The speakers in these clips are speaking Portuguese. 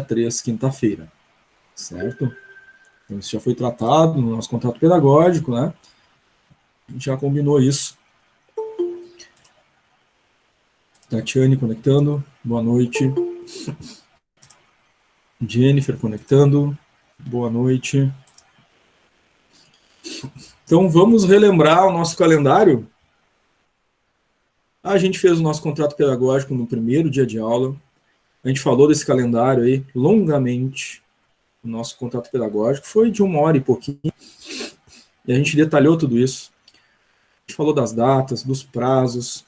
3, quinta-feira, certo? Então, isso já foi tratado no nosso contrato pedagógico, né? A gente já combinou isso. Tatiane conectando, boa noite. Jennifer conectando, boa noite. Então, vamos relembrar o nosso calendário. A gente fez o nosso contrato pedagógico no primeiro dia de aula. A gente falou desse calendário aí longamente. O nosso contrato pedagógico foi de 1 hora e pouquinho. E a gente detalhou tudo isso. A gente falou das datas, dos prazos.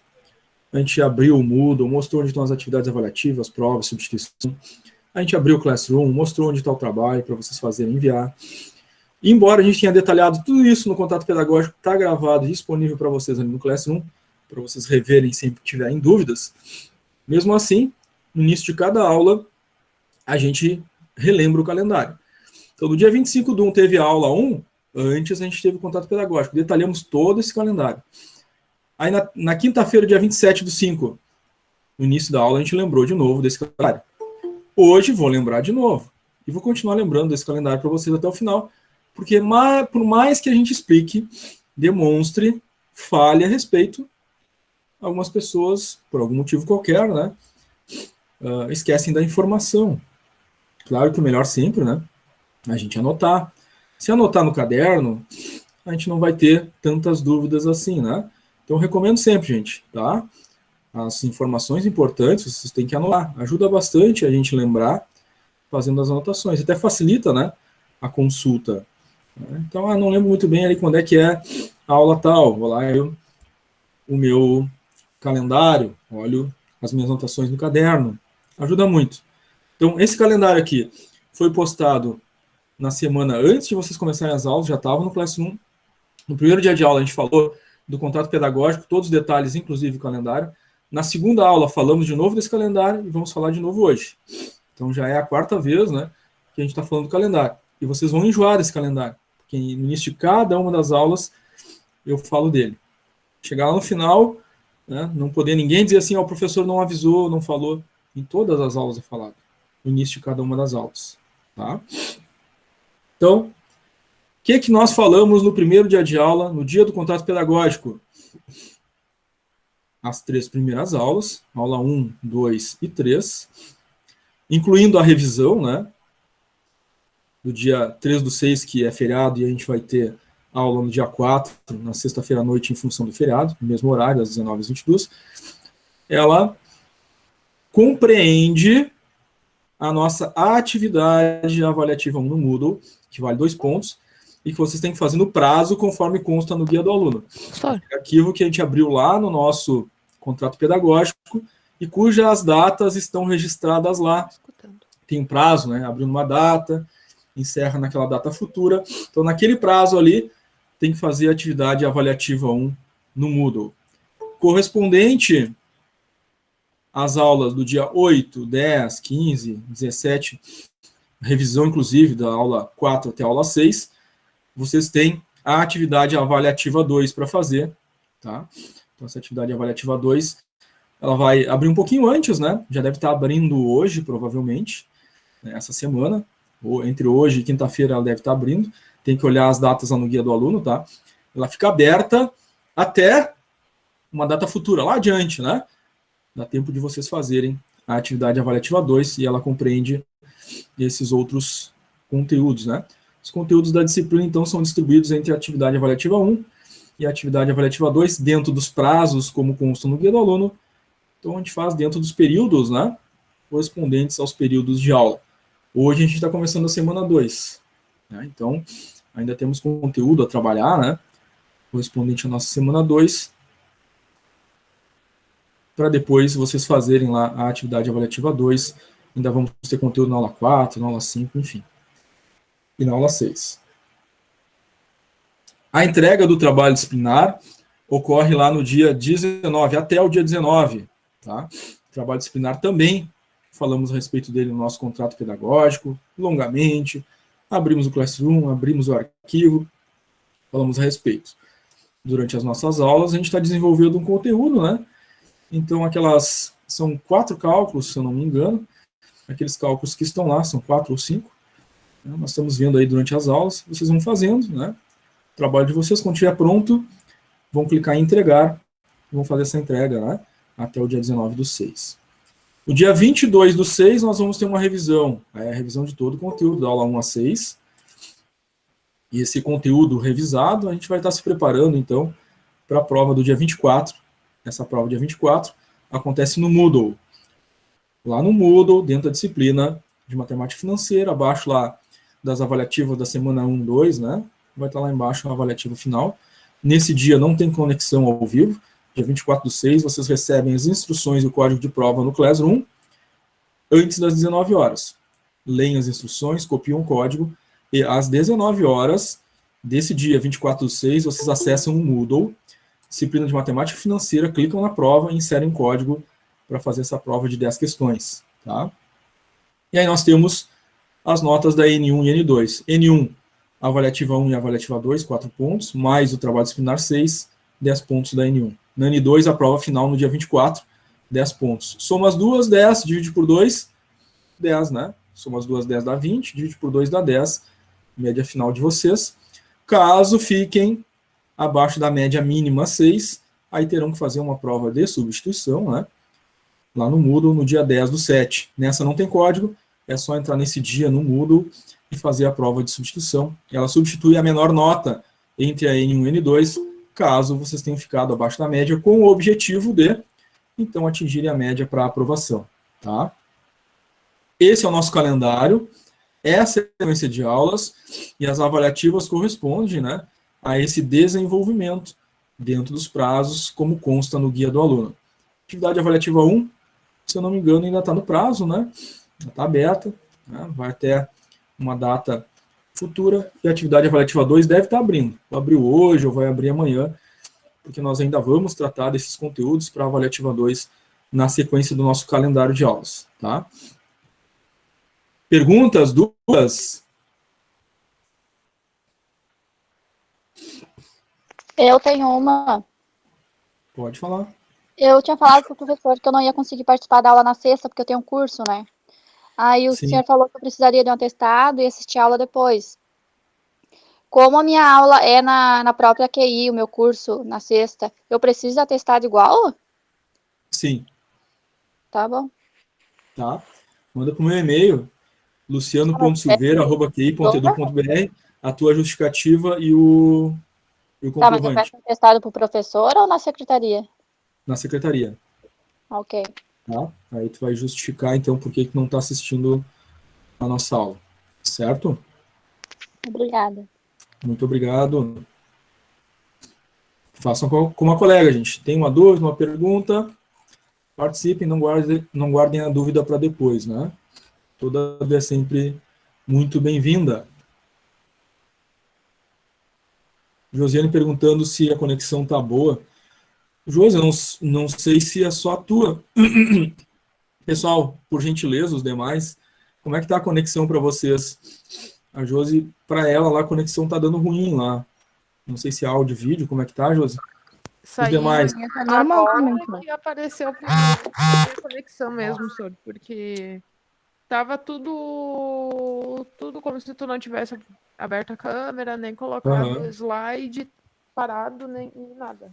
A gente abriu o Moodle, mostrou onde estão as atividades avaliativas, provas, substituição. A gente abriu o Classroom, mostrou onde está o trabalho para vocês fazerem enviar. E embora a gente tenha detalhado tudo isso no contrato pedagógico, está gravado e disponível para vocês ali no Classroom, para vocês reverem sempre que tiverem dúvidas. Mesmo assim, no início de cada aula, a gente relembra o calendário. Então, no dia 25/1 teve a aula 1, antes a gente teve o contrato pedagógico, detalhamos todo esse calendário. Aí na quinta-feira, dia 27/5, no início da aula, a gente lembrou de novo desse calendário. Hoje vou lembrar de novo. E vou continuar lembrando desse calendário para vocês até o final, porque por mais que a gente explique, demonstre, fale a respeito, algumas pessoas, por algum motivo qualquer, né, esquecem da informação. Claro que o melhor sempre, né, a gente anotar. Se anotar no caderno, a gente não vai ter tantas dúvidas assim, né? Então, eu recomendo sempre, gente, tá? As informações importantes, vocês têm que anotar. Ajuda bastante a gente lembrar fazendo as anotações. Até facilita, né, a consulta. Então, não lembro muito bem ali quando é que é a aula tal. Vou lá, o meu calendário, olho as minhas anotações no caderno. Ajuda muito. Então, esse calendário aqui foi postado na semana antes de vocês começarem as aulas, já estava no Classroom. No primeiro dia de aula, a gente falou do contrato pedagógico, todos os detalhes, inclusive o calendário. Na segunda aula, falamos de novo desse calendário e vamos falar de novo hoje. Então, já é a quarta vez, né, que a gente está falando do calendário. E vocês vão enjoar desse calendário, porque no início de cada uma das aulas eu falo dele. Chegar lá no final, né, não poder ninguém dizer assim, o professor não avisou, não falou. Em todas as aulas é falado, no início de cada uma das aulas. Tá? Então, o que nós falamos no primeiro dia de aula, no dia do contrato pedagógico? As 3 primeiras aulas, aula 1, 2 e 3, incluindo a revisão, né? Do dia 3/6, que é feriado, e a gente vai ter aula no dia 4, na sexta-feira à noite, em função do feriado, no mesmo horário, às 19h22. Ela compreende a nossa atividade avaliativa 1 no Moodle, que vale 2 pontos, e que vocês têm que fazer no prazo, conforme consta no guia do aluno. Arquivo que a gente abriu lá no nosso contrato pedagógico e cujas datas estão registradas lá. Tem um prazo, né? Abriu numa data, encerra naquela data futura. Então, naquele prazo ali, tem que fazer a atividade avaliativa 1 no Moodle. Correspondente às aulas do dia 8, 10, 15, 17, revisão, inclusive, da aula 4 até a aula 6, vocês têm a atividade avaliativa 2 para fazer, tá? Então, essa atividade avaliativa 2, ela vai abrir um pouquinho antes, né? Já deve estar abrindo hoje, provavelmente, né? Essa semana, ou entre hoje e quinta-feira ela deve estar abrindo. Tem que olhar as datas lá no guia do aluno, tá? Ela fica aberta até uma data futura, lá adiante, né? Dá tempo de vocês fazerem a atividade avaliativa 2 e ela compreende esses outros conteúdos, né? Os conteúdos da disciplina, então, são distribuídos entre a atividade avaliativa 1 e a atividade avaliativa 2, dentro dos prazos, como consta no guia do aluno. Então, a gente faz dentro dos períodos, né, correspondentes aos períodos de aula. Hoje, a gente está começando a semana 2. Né? Então, ainda temos conteúdo a trabalhar, né, correspondente à nossa semana 2, para depois vocês fazerem lá a atividade avaliativa 2. Ainda vamos ter conteúdo na aula 4, na aula 5, enfim. E na aula 6. A entrega do trabalho disciplinar ocorre lá no dia 19, até o dia 19. Tá? O trabalho disciplinar também, falamos a respeito dele no nosso contrato pedagógico, longamente, abrimos o Classroom, abrimos o arquivo, falamos a respeito. Durante as nossas aulas, a gente está desenvolvendo um conteúdo, né? Então, são 4 cálculos, se eu não me engano, aqueles cálculos que estão lá, são 4 ou 5, né? Nós estamos vendo aí durante as aulas, vocês vão fazendo, né? O trabalho de vocês, quando estiver pronto, vão clicar em entregar, vão fazer essa entrega, né? Até o dia 19/6. O dia 22/6, nós vamos ter uma revisão, a revisão de todo o conteúdo da aula 1 a 6. E esse conteúdo revisado, a gente vai estar se preparando, então, para a prova do dia 24. Essa prova dia 24 acontece no Moodle. Lá no Moodle, dentro da disciplina de matemática financeira, abaixo lá das avaliativas da semana 1, 2, né? Vai estar lá embaixo a avaliativa final. Nesse dia não tem conexão ao vivo. Dia 24/6, vocês recebem as instruções e o código de prova no Classroom antes das 19 horas. Leem as instruções, copiam o código e às 19 horas desse dia 24/6, vocês acessam o Moodle, disciplina de matemática financeira, clicam na prova e inserem código para fazer essa prova de 10 questões. Tá? E aí nós temos as notas da N1 e N2. N1, avaliativa 1 e avaliativa 2, 4 pontos, mais o trabalho disciplinar 6, 10 pontos da N1. Na N2, a prova final no dia 24, 10 pontos. Soma as duas, 10, divide por 2, 10, né? Soma as duas, 10 dá 20, divide por 2 dá 10, média final de vocês. Caso fiquem abaixo da média mínima 6, aí terão que fazer uma prova de substituição, né? Lá no Moodle, no dia 10/7. Nessa não tem código, é só entrar nesse dia no Moodle e fazer a prova de substituição. Ela substitui a menor nota entre a N1 e N2, caso vocês tenham ficado abaixo da média, com o objetivo de, então, atingirem a média para aprovação. Tá? Esse é o nosso calendário, essa é a sequência de aulas, e as avaliativas correspondem, né, a esse desenvolvimento dentro dos prazos, como consta no guia do aluno. Atividade avaliativa 1, se eu não me engano, ainda está no prazo, né? Está aberta, né? Vai até uma data futura, e a atividade avaliativa 2 deve estar abrindo. Abriu hoje ou vai abrir amanhã, porque nós ainda vamos tratar desses conteúdos para a avaliativa 2 na sequência do nosso calendário de aulas. Tá? Perguntas, dúvidas? Eu tenho uma. Pode falar. Eu tinha falado para o professor que eu não ia conseguir participar da aula na sexta, porque eu tenho um curso, né? Aí o senhor falou que eu precisaria de um atestado e assistir a aula depois. Como a minha aula é na própria QI, o meu curso, na sexta, eu preciso de atestado igual? Sim. Tá bom. Tá? Manda para o meu e-mail, luciano.silveira@qi.edu.br, a tua justificativa e o Tá, mas eu comprovante peço atestado pro professor ou na secretaria? na secretaria. Ok. Tá? Aí tu vai justificar, então, por que tu não está assistindo a nossa aula. Certo? Obrigada. Muito obrigado. Façam como a colega, gente. Tem uma dúvida, uma pergunta, participem, não guardem a dúvida para depois, né? Toda dúvida é sempre muito bem-vinda. Josiane perguntando se a conexão tá boa. Josi, eu não sei se é só a tua. Pessoal, por gentileza, os demais, como é que tá a conexão para vocês? A Josi, para ela lá, a conexão tá dando ruim lá. Não sei se é áudio, vídeo, como é que tá, Josi? Os demais. Tá normal, agora que apareceu a conexão mesmo, senhor, porque tava tudo como se tu não tivesse aberto a câmera, nem colocado o slide parado, nem nada.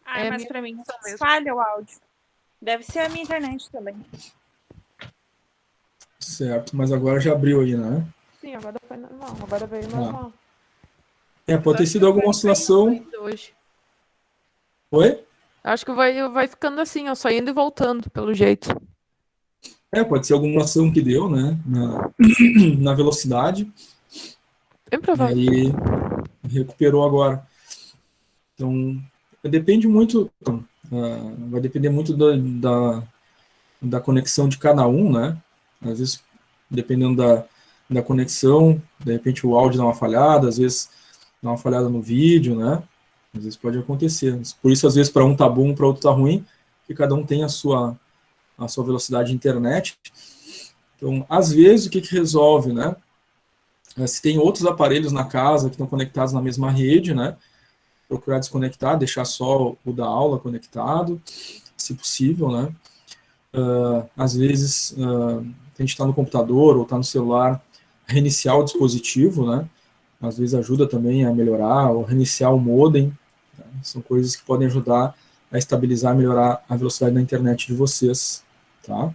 Mas pra mim falha o áudio. Deve ser a minha internet também. Certo, mas agora já abriu aí, né? Sim, agora foi normal, agora veio normal. Pode ter sido alguma oscilação. Hoje. Oi? Acho que vai ficando assim, ó, só indo e voltando, pelo jeito. Pode ser alguma ação que deu, né? Na velocidade. Bem provável. E aí recuperou agora. Então, depende muito. Vai depender muito da conexão de cada um, né? Às vezes, dependendo da conexão, de repente o áudio dá uma falhada, às vezes dá uma falhada no vídeo, né? Às vezes pode acontecer. Por isso, às vezes, para um tá bom, para outro tá ruim, porque cada um tem a sua velocidade de internet. Então, às vezes, o que resolve, né? Se tem outros aparelhos na casa que estão conectados na mesma rede, né? Procurar desconectar, deixar só o da aula conectado, se possível, né? Às vezes, a gente está no computador ou está no celular, reiniciar o dispositivo, né? Às vezes ajuda também a melhorar, ou reiniciar o modem, né? São coisas que podem ajudar a estabilizar, melhorar a velocidade da internet de vocês, tá?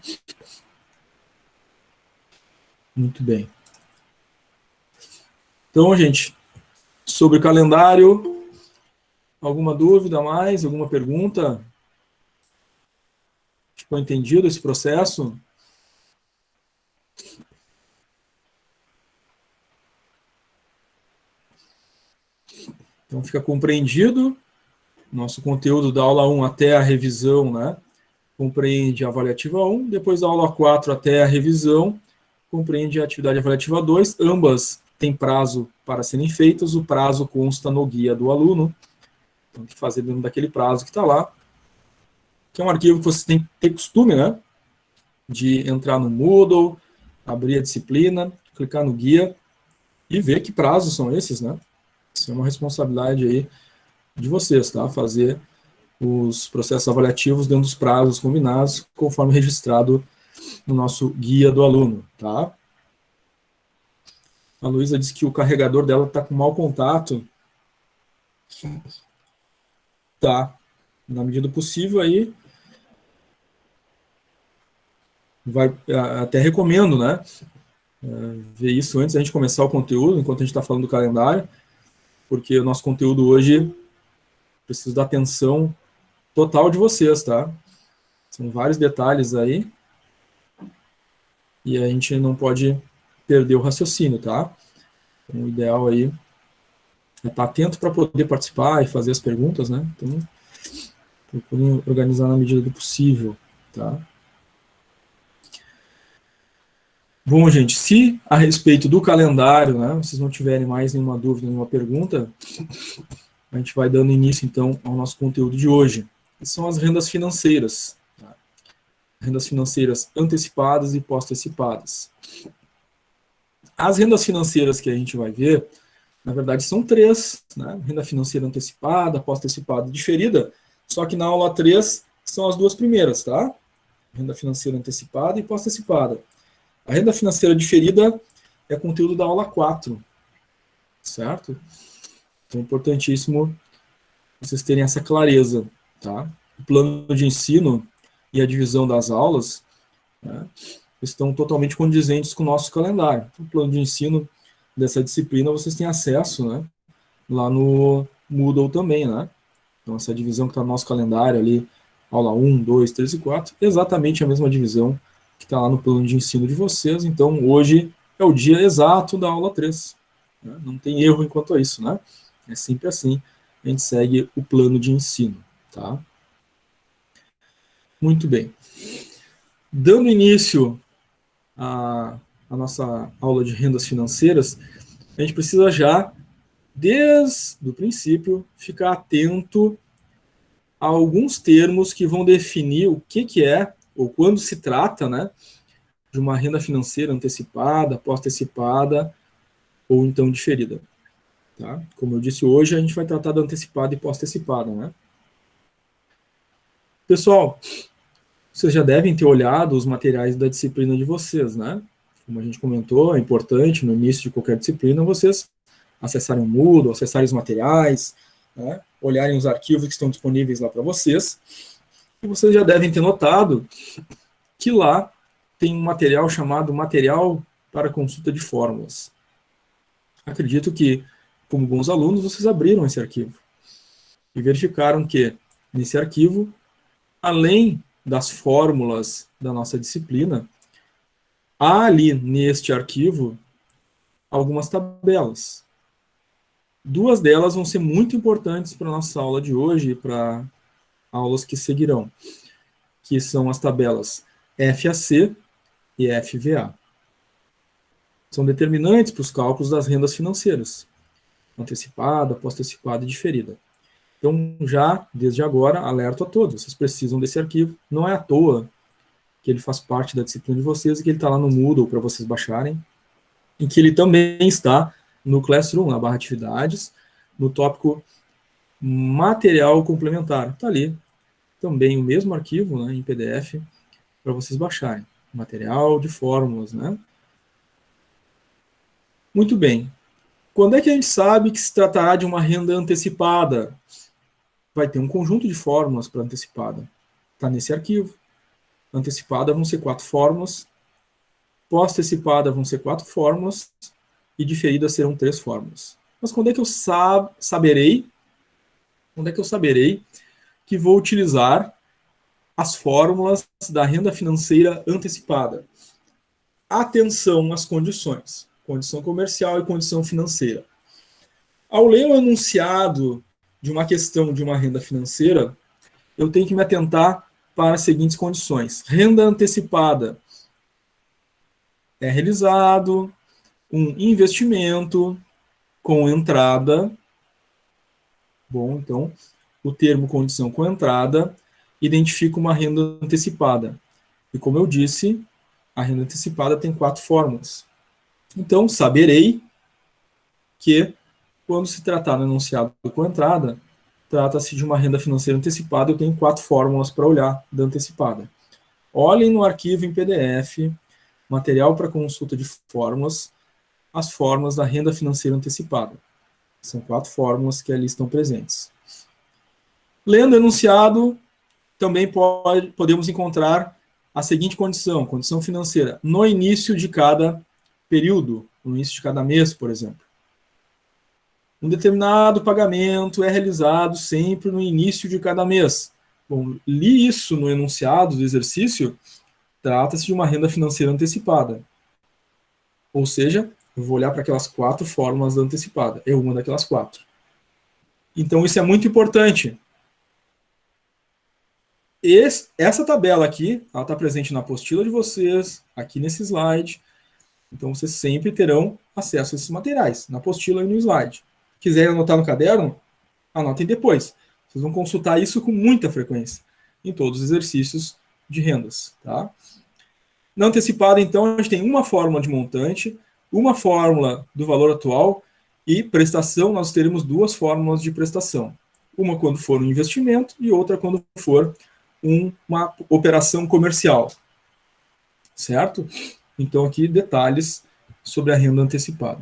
Muito bem. Então, gente, sobre o calendário, alguma dúvida a mais? Alguma pergunta? Ficou entendido esse processo? Então, fica compreendido. Nosso conteúdo da aula 1 até a revisão, né? Compreende a avaliativa 1, depois da aula 4 até a revisão, compreende a atividade avaliativa 2, ambas têm prazo para serem feitas, o prazo consta no guia do aluno, então tem que fazer dentro daquele prazo que está lá, que é um arquivo que você tem que ter costume, né? De entrar no Moodle, abrir a disciplina, clicar no guia e ver que prazos são esses, né? Isso é uma responsabilidade aí de vocês, tá? Fazer os processos avaliativos dentro dos prazos combinados, conforme registrado no nosso guia do aluno, tá? A Luísa disse que o carregador dela está com mau contato. Tá. Na medida do possível aí, até recomendo, né? Ver isso antes da gente começar o conteúdo, enquanto a gente está falando do calendário, porque o nosso conteúdo hoje precisa da atenção total de vocês, tá? São vários detalhes aí, e a gente não pode perder o raciocínio, tá? Então, o ideal aí é estar atento para poder participar e fazer as perguntas, né? Então, procurem organizar na medida do possível, tá? Bom, gente, se a respeito do calendário, né, vocês não tiverem mais nenhuma dúvida, nenhuma pergunta, a gente vai dando início, então, ao nosso conteúdo de hoje, que são as rendas financeiras. Tá? Rendas financeiras antecipadas e pós-antecipadas. As rendas financeiras que a gente vai ver, na verdade, são 3, né? Renda financeira antecipada, pós-antecipada e diferida, só que na aula 3 são as 2 primeiras, tá? Renda financeira antecipada e pós-antecipada. A renda financeira diferida é conteúdo da aula 4, certo? Então é importantíssimo vocês terem essa clareza, tá? O plano de ensino e a divisão das aulas, né, estão totalmente condizentes com o nosso calendário. O plano de ensino dessa disciplina vocês têm acesso, né, lá no Moodle também, né? Então essa divisão que está no nosso calendário ali, aula 1, 2, 3 e 4, exatamente a mesma divisão que está lá no plano de ensino de vocês. Então hoje é o dia exato da aula 3. Né? Não tem erro enquanto a isso, né? É sempre assim, a gente segue o plano de ensino, tá? Muito bem. Dando início à nossa aula de rendas financeiras, a gente precisa já, desde o princípio, ficar atento a alguns termos que vão definir o que é, ou quando se trata, né, de uma renda financeira antecipada, pós-antecipada, ou então diferida. Tá? Como eu disse hoje, a gente vai tratar da antecipada e pós-antecipada, né? Pessoal, vocês já devem ter olhado os materiais da disciplina de vocês, né? Como a gente comentou, é importante no início de qualquer disciplina vocês acessarem o Moodle, acessarem os materiais, né? Olharem os arquivos que estão disponíveis lá para vocês. E vocês já devem ter notado que lá tem um material chamado Material para Consulta de Fórmulas. Acredito que, como bons alunos, vocês abriram esse arquivo e verificaram que, nesse arquivo, além das fórmulas da nossa disciplina, há ali neste arquivo algumas tabelas. 2 delas vão ser muito importantes para a nossa aula de hoje e para aulas que seguirão, que são as tabelas FAC e FVA. São determinantes para os cálculos das rendas financeiras, antecipada, pós-antecipada e diferida. Então, já, desde agora, alerto a todos, vocês precisam desse arquivo. Não é à toa que ele faz parte da disciplina de vocês e que ele está lá no Moodle para vocês baixarem, e que ele também está no Classroom, na barra atividades, no tópico material complementar. Está ali também o mesmo arquivo, né, em PDF, para vocês baixarem. Material de fórmulas, né? Muito bem. Quando é que a gente sabe que se tratará de uma renda antecipada? Vai ter um conjunto de fórmulas para antecipada. Está nesse arquivo. Antecipada vão ser 4 fórmulas. Pós-antecipada vão ser 4 fórmulas. E diferida serão 3 fórmulas. Mas quando é que eu saberei? Quando é que eu saberei que vou utilizar as fórmulas da renda financeira antecipada? Atenção às condições. Condição comercial e condição financeira. Ao ler o enunciado de uma questão de uma renda financeira, eu tenho que me atentar para as seguintes condições. Renda antecipada. É realizado um investimento com entrada. Bom, então, o termo condição com entrada identifica uma renda antecipada. E como eu disse, a renda antecipada tem 4 fórmulas. Então, saberei que, quando se tratar no enunciado com entrada, trata-se de uma renda financeira antecipada, eu tenho 4 fórmulas para olhar da antecipada. Olhem no arquivo em PDF, material para consulta de fórmulas, as fórmulas da renda financeira antecipada. São 4 fórmulas que ali estão presentes. Lendo o enunciado, também podemos encontrar a seguinte condição, condição financeira, no início de cada período, no início de cada mês, por exemplo. Um determinado pagamento é realizado sempre no início de cada mês. Bom, li isso no enunciado do exercício, trata-se de uma renda financeira antecipada. Ou seja, eu vou olhar para aquelas 4 fórmulas da antecipada. É uma daquelas 4. Então, isso é muito importante. Essa tabela aqui, ela está presente na apostila de vocês, aqui nesse slide. Então, vocês sempre terão acesso a esses materiais, na apostila e no slide. Quiserem anotar no caderno, anotem depois. Vocês vão consultar isso com muita frequência, em todos os exercícios de rendas. Tá? Na antecipada, então, a gente tem uma fórmula de montante, uma fórmula do valor atual e prestação, nós teremos 2 fórmulas de prestação. Uma quando for um investimento e outra quando for uma operação comercial. Certo? Então, aqui detalhes sobre a renda antecipada.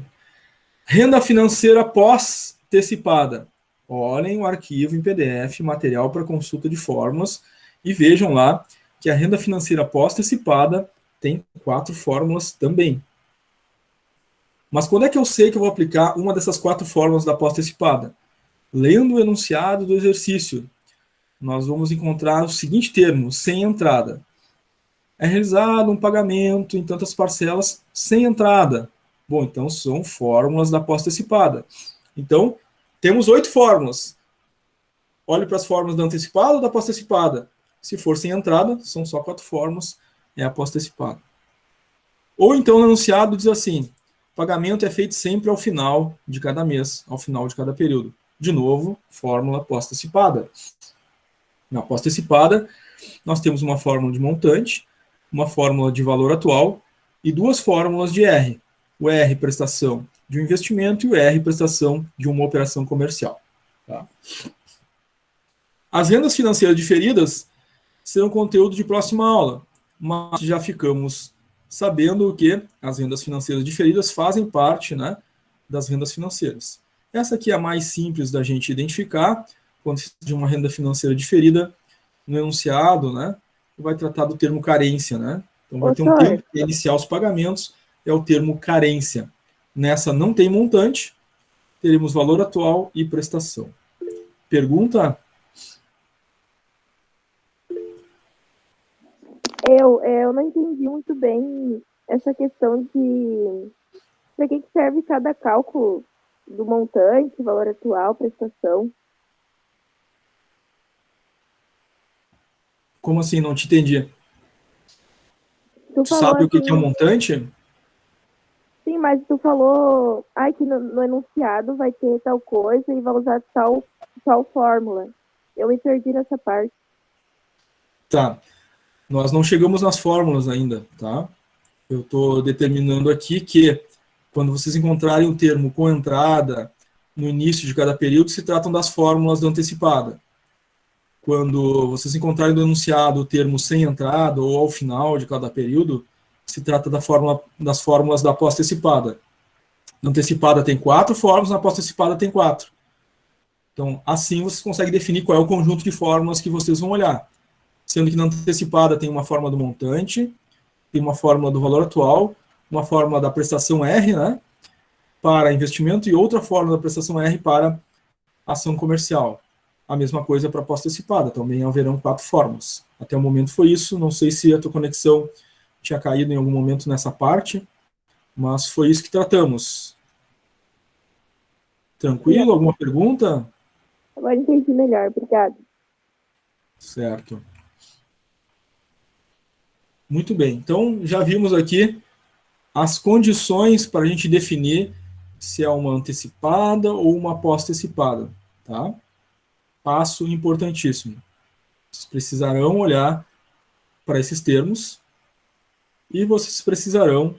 Renda financeira pós-antecipada. Olhem o arquivo em PDF, material para consulta de fórmulas, e vejam lá que a renda financeira pós-antecipada tem 4 fórmulas também. Mas quando é que eu sei que eu vou aplicar uma dessas 4 fórmulas da pós-antecipada? Lendo o enunciado do exercício, nós vamos encontrar o seguinte termo, sem entrada. É realizado um pagamento em tantas parcelas sem entrada. Bom, então são fórmulas da pós-antecipada. Então, temos 8 fórmulas. Olhe para as fórmulas da antecipada ou da pós-antecipada. Se for sem entrada, são só 4 fórmulas, é a pós-antecipada. Ou então, no enunciado diz assim, pagamento é feito sempre ao final de cada mês, ao final de cada período. De novo, fórmula pós-antecipada. Na pós-antecipada, nós temos uma fórmula de montante, uma fórmula de valor atual e 2 fórmulas de R. O R, prestação de um investimento, e o R, prestação de uma operação comercial. Tá? As rendas financeiras diferidas serão conteúdo de próxima aula, mas já ficamos sabendo que as rendas financeiras diferidas fazem parte, né, das rendas financeiras. Essa aqui é a mais simples da gente identificar, quando se trata de uma renda financeira diferida, no enunciado, né, vai tratar do termo carência, né? Então vai ter um termo que iniciar os pagamentos, é o termo carência. Nessa não tem montante, teremos valor atual e prestação. Pergunta? Eu não entendi muito bem essa questão de para que serve cada cálculo do montante, valor atual, prestação. Como assim? Não te entendi. Tu sabe o que assim, é um montante? Sim, mas tu falou que no enunciado vai ter tal coisa e vai usar tal fórmula. Eu me perdi nessa parte. Tá. Nós não chegamos nas fórmulas ainda, tá? Eu estou determinando aqui que quando vocês encontrarem o termo com entrada no início de cada período, se tratam das fórmulas da antecipada. quando vocês encontrarem no enunciado o termo sem entrada ou ao final de cada período, se trata das fórmulas da pós-antecipada. Na antecipada tem 4 fórmulas, na pós-antecipada tem 4. Então, assim vocês conseguem definir qual é o conjunto de fórmulas que vocês vão olhar. Sendo que na antecipada tem uma fórmula do montante, tem uma fórmula do valor atual, uma fórmula da prestação R, né, para investimento, e outra fórmula da prestação R para ação comercial. A mesma coisa para pós-antecipada, também haverão 4 fórmulas. Até o momento foi isso, não sei se a tua conexão tinha caído em algum momento nessa parte, mas foi isso que tratamos. Tranquilo? Alguma pergunta? Agora entendi melhor, obrigada. Certo. Muito bem, então já vimos aqui as condições para a gente definir se é uma antecipada ou uma pós-antecipada, tá? Passo importantíssimo. Vocês precisarão olhar para esses termos e vocês precisarão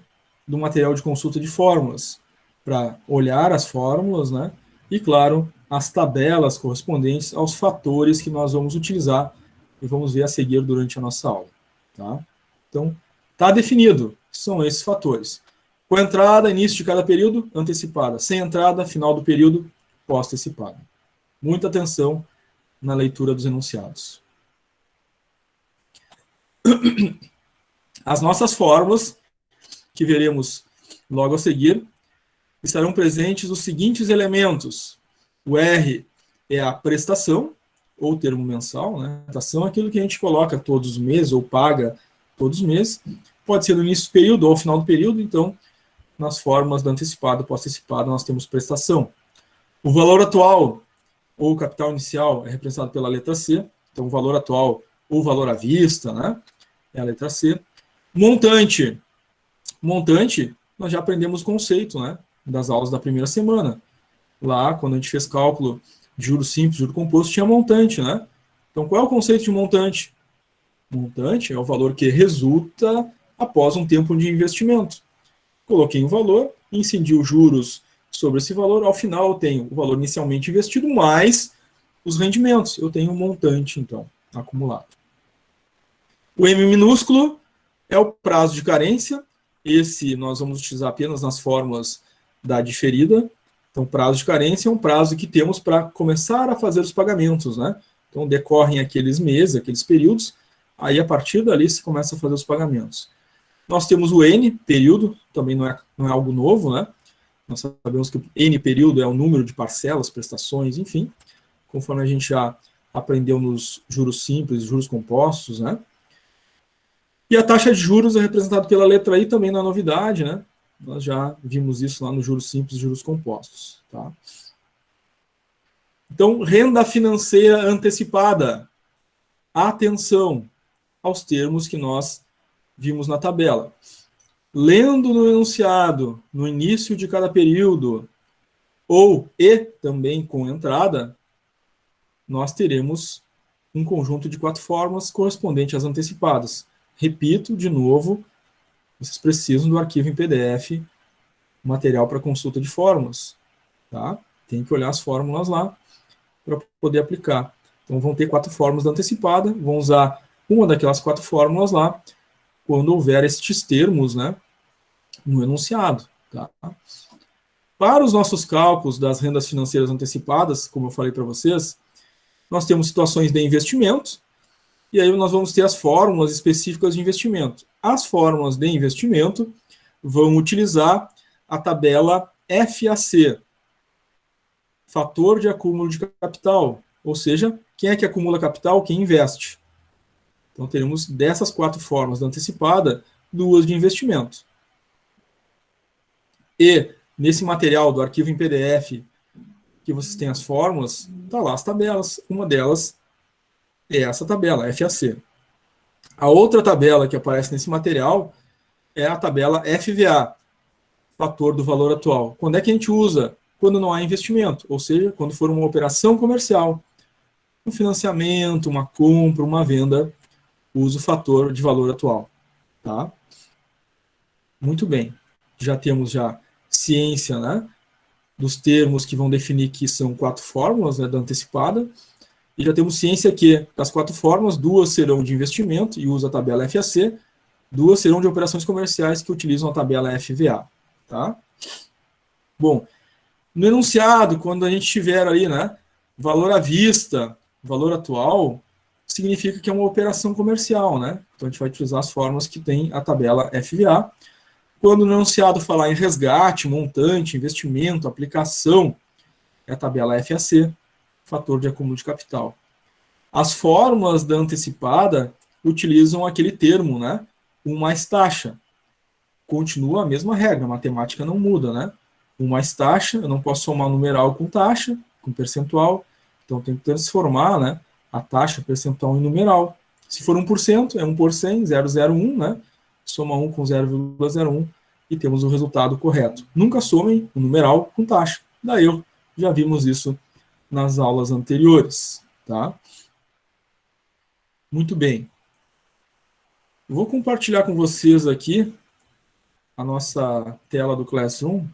do material de consulta de fórmulas para olhar as fórmulas, né? E, claro, as tabelas correspondentes aos fatores que nós vamos utilizar e vamos ver a seguir durante a nossa aula, tá? Então, está definido, são esses fatores. Com entrada, início de cada período, antecipada. Sem entrada, final do período, pós-antecipada. Muita atenção na leitura dos enunciados. As nossas fórmulas, que veremos logo a seguir, estarão presentes os seguintes elementos. O R é a prestação, ou termo mensal, né? Prestação é aquilo que a gente coloca todos os meses, ou paga todos os meses. Pode ser no início do período ou ao final do período, então, nas fórmulas da antecipada e pós-antecipada, nós temos prestação. O valor atual, ou capital inicial, é representado pela letra C. Então, o valor atual, ou valor à vista, né? É a letra C. Montante. Montante, nós já aprendemos o conceito, né? Das aulas da primeira semana. Lá, quando a gente fez cálculo de juros simples, juro composto, tinha montante, né? Então, qual é o conceito de montante? Montante é o valor que resulta após um tempo de investimento. Coloquei um valor, incidi os juros sobre esse valor, ao final eu tenho o valor inicialmente investido mais os rendimentos. Eu tenho um montante, então, acumulado. O M minúsculo é o prazo de carência. Esse nós vamos utilizar apenas nas fórmulas da diferida. Então, prazo de carência é um prazo que temos para começar a fazer os pagamentos, né? Então, decorrem aqueles meses, aqueles períodos, aí a partir dali se começa a fazer os pagamentos. Nós temos o N, período, também não é algo novo, né? Nós sabemos que o N período é o número de parcelas, prestações, enfim, conforme a gente já aprendeu nos juros simples, juros compostos, né? E a taxa de juros é representada pela letra I, também não é novidade, né? Nós já vimos isso lá nos juros simples e juros compostos, tá? Então, renda financeira antecipada. Atenção aos termos que nós vimos na tabela. Lendo no enunciado, no início de cada período, ou e também com entrada, nós teremos um conjunto de 4 formas correspondente às antecipadas. Repito, de novo, vocês precisam do arquivo em PDF, material para consulta de fórmulas, tá? Tem que olhar as fórmulas lá para poder aplicar. Então, vão ter 4 fórmulas da antecipada, vão usar uma daquelas 4 fórmulas lá, quando houver estes termos, né, no enunciado, tá? Para os nossos cálculos das rendas financeiras antecipadas, como eu falei para vocês, nós temos situações de investimento, e aí nós vamos ter as fórmulas específicas de investimento. As fórmulas de investimento vão utilizar a tabela FAC, fator de acúmulo de capital, ou seja, quem é que acumula capital? Quem investe. Então, teremos dessas 4 formas da antecipada, 2 de investimento. E, nesse material do arquivo em PDF, que vocês têm as fórmulas, está lá as tabelas. Uma delas é essa tabela, FAC. A outra tabela que aparece nesse material é a tabela FVA, fator do valor atual. Quando é que a gente usa? Quando não há investimento, ou seja, quando for uma operação comercial, um financiamento, uma compra, uma venda, usa o fator de valor atual. Tá? Muito bem. Já temos ciência, né, dos termos que vão definir que são 4 fórmulas, né, da antecipada. E já temos ciência que, das 4 fórmulas, 2 serão de investimento, e usa a tabela FAC, 2 serão de operações comerciais, que utilizam a tabela FVA. Tá? Bom, no enunciado, quando a gente tiver ali, né, valor à vista, valor atual, significa que é uma operação comercial, né? Então a gente vai utilizar as fórmulas que tem a tabela FVA. Quando no enunciado falar em resgate, montante, investimento, aplicação, é a tabela FAC, fator de acúmulo de capital. As fórmulas da antecipada utilizam aquele termo, né? 1 mais taxa. Continua a mesma regra, a matemática não muda, né? 1 mais taxa, eu não posso somar numeral com taxa, com percentual, então tem que transformar, né, a taxa percentual em numeral. Se for 1%, é 1 por 100, 0,01, né? Soma 1 com 0,01 e temos o resultado correto. Nunca somem o numeral com taxa. Daí já vimos isso nas aulas anteriores, tá? Muito bem. Eu vou compartilhar com vocês aqui a nossa tela do Classroom,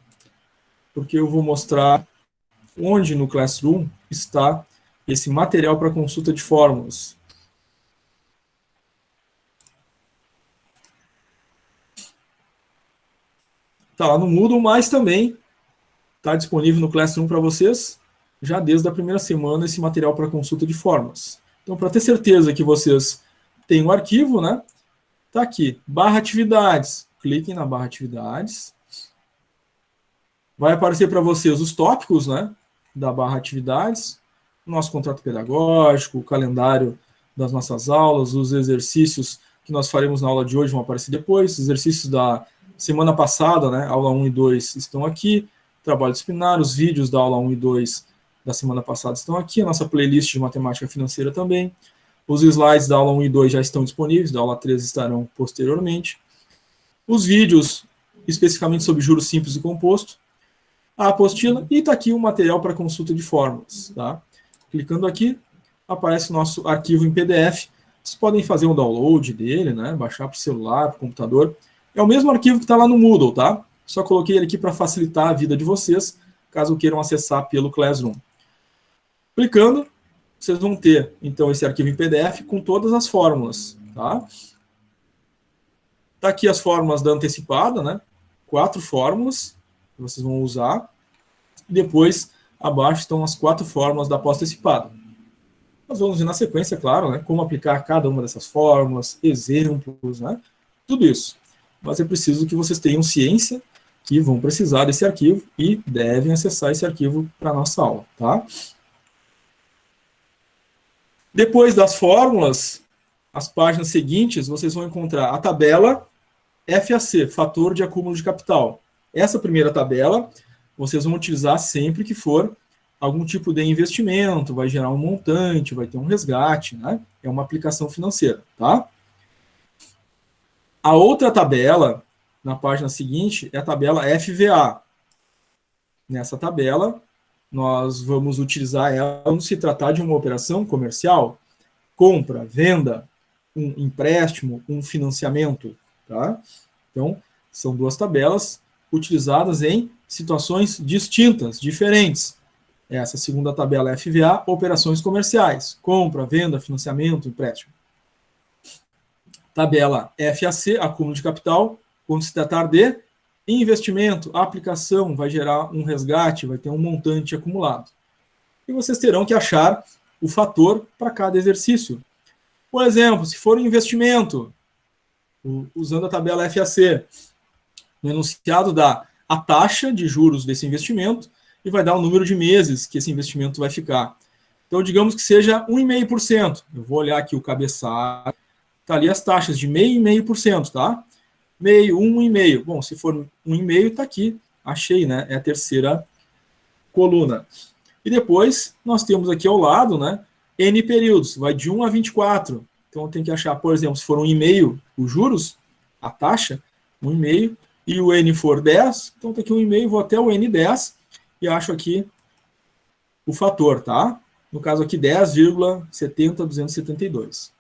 porque eu vou mostrar onde no Classroom está esse material para consulta de fórmulas. Está lá no Moodle, mas também está disponível no Classroom para vocês, já desde a primeira semana, esse material para consulta de fórmulas. Então, para ter certeza que vocês têm o arquivo, né? Está aqui, barra atividades. Cliquem na barra atividades. Vai aparecer para vocês os tópicos, né, da barra atividades, o nosso contrato pedagógico, o calendário das nossas aulas, os exercícios que nós faremos na aula de hoje vão aparecer depois, os exercícios da semana passada, né, aula 1 e 2 estão aqui, trabalho disciplinar, os vídeos da aula 1 e 2 da semana passada estão aqui, a nossa playlist de matemática financeira também, os slides da aula 1 e 2 já estão disponíveis, da aula 3 estarão posteriormente, os vídeos especificamente sobre juros simples e composto, a apostila, e está aqui o material para consulta de fórmulas. Tá? Clicando aqui, aparece o nosso arquivo em PDF. Vocês podem fazer um download dele, né? Baixar para o celular, para o computador. É o mesmo arquivo que está lá no Moodle, tá? Só coloquei ele aqui para facilitar a vida de vocês, caso queiram acessar pelo Classroom. Clicando, vocês vão ter, então, esse arquivo em PDF com todas as fórmulas. Tá? Tá aqui as fórmulas da antecipada, né? 4 fórmulas que vocês vão usar. E depois, abaixo, estão as 4 fórmulas da pós-antecipada. Nós vamos ver na sequência, claro, né, como aplicar cada uma dessas fórmulas, exemplos, né, tudo isso. Mas é preciso que vocês tenham ciência que vão precisar desse arquivo e devem acessar esse arquivo para a nossa aula. Tá? Depois das fórmulas, as páginas seguintes, vocês vão encontrar a tabela FAC, fator de acúmulo de capital. Essa primeira tabela, vocês vão utilizar sempre que for algum tipo de investimento, vai gerar um montante, vai ter um resgate, né? É uma aplicação financeira, tá? A outra tabela, na página seguinte, é a tabela FVA. Nessa tabela, nós vamos utilizar ela quando se tratar de uma operação comercial, compra, venda, um empréstimo, um financiamento, tá? Então, são 2 tabelas utilizadas em situações distintas, diferentes. Essa segunda tabela é FVA, operações comerciais, compra, venda, financiamento, empréstimo. Tabela FAC, acúmulo de capital, quando se tratar de investimento, a aplicação vai gerar um resgate, vai ter um montante acumulado. E vocês terão que achar o fator para cada exercício. Por exemplo, se for um investimento, usando a tabela FAC, no enunciado dá a taxa de juros desse investimento e vai dar o número de meses que esse investimento vai ficar. Então, digamos que seja 1,5%. Eu vou olhar aqui o cabeçalho, está ali as taxas de 0,5% e 0,5%, tá? Meio, 1,5%. Bom, se for 1,5%, está aqui. Achei, né? É a terceira coluna. E depois, nós temos aqui ao lado, né? N períodos, vai de 1 a 24. Então, tem que achar, por exemplo, se for 1,5% os juros, a taxa, 1,5%, e o N for 10, então está aqui 1,5%, vou até o N10 e acho aqui o fator, tá? No caso aqui, 10,70272.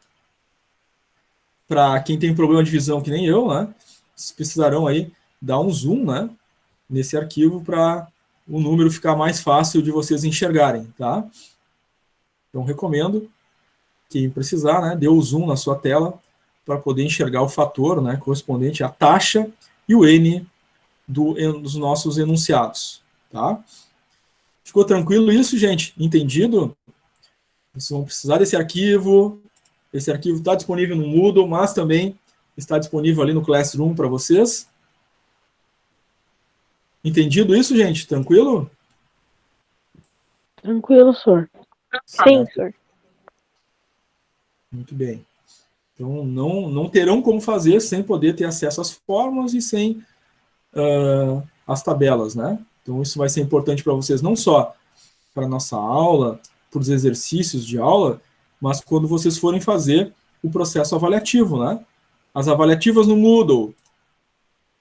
Para quem tem problema de visão que nem eu, né? Vocês precisarão aí dar um zoom, né? Nesse arquivo para o número ficar mais fácil de vocês enxergarem, tá? Então, recomendo, quem precisar, né, dê o zoom na sua tela para poder enxergar o fator, né, correspondente à taxa e o N dos nossos enunciados. Tá? Ficou tranquilo isso, gente? Entendido? Vocês vão precisar desse arquivo. Esse arquivo está disponível no Moodle, mas também está disponível ali no Classroom para vocês. Entendido isso, gente? Tranquilo? Tranquilo, senhor. Sim, senhor. Muito bem. Então, não terão como fazer sem poder ter acesso às fórmulas e sem as tabelas, né? Então, isso vai ser importante para vocês, não só para a nossa aula, para os exercícios de aula, mas quando vocês forem fazer o processo avaliativo, né? As avaliativas no Moodle,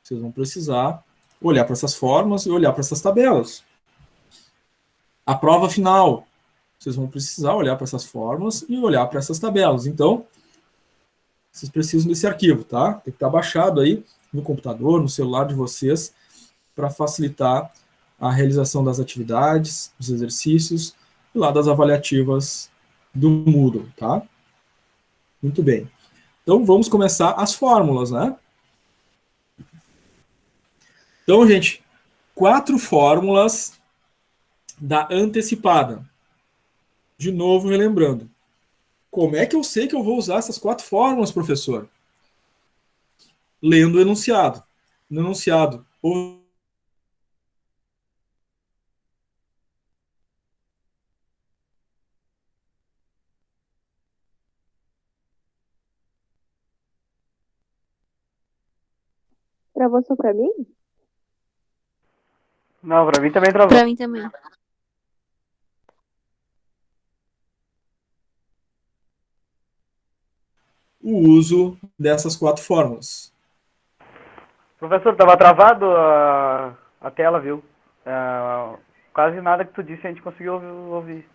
vocês vão precisar olhar para essas fórmulas e olhar para essas tabelas. A prova final, vocês vão precisar olhar para essas fórmulas e olhar para essas tabelas. Então, vocês precisam desse arquivo, tá? Tem que estar baixado aí no computador, no celular de vocês, para facilitar a realização das atividades, dos exercícios e lá das avaliativas do Moodle, tá? Muito bem. Então, vamos começar as fórmulas, né? Então, gente, 4 fórmulas da antecipada. De novo, relembrando. Como é que eu sei que eu vou usar essas 4 fórmulas, professor? Lendo o enunciado. No enunciado, ou Travou só pra mim? Não, pra mim também travou. Pra mim também. o uso dessas 4 fórmulas. Professor, tava travado a tela, viu? Quase nada que tu disse a gente conseguiu ouvir.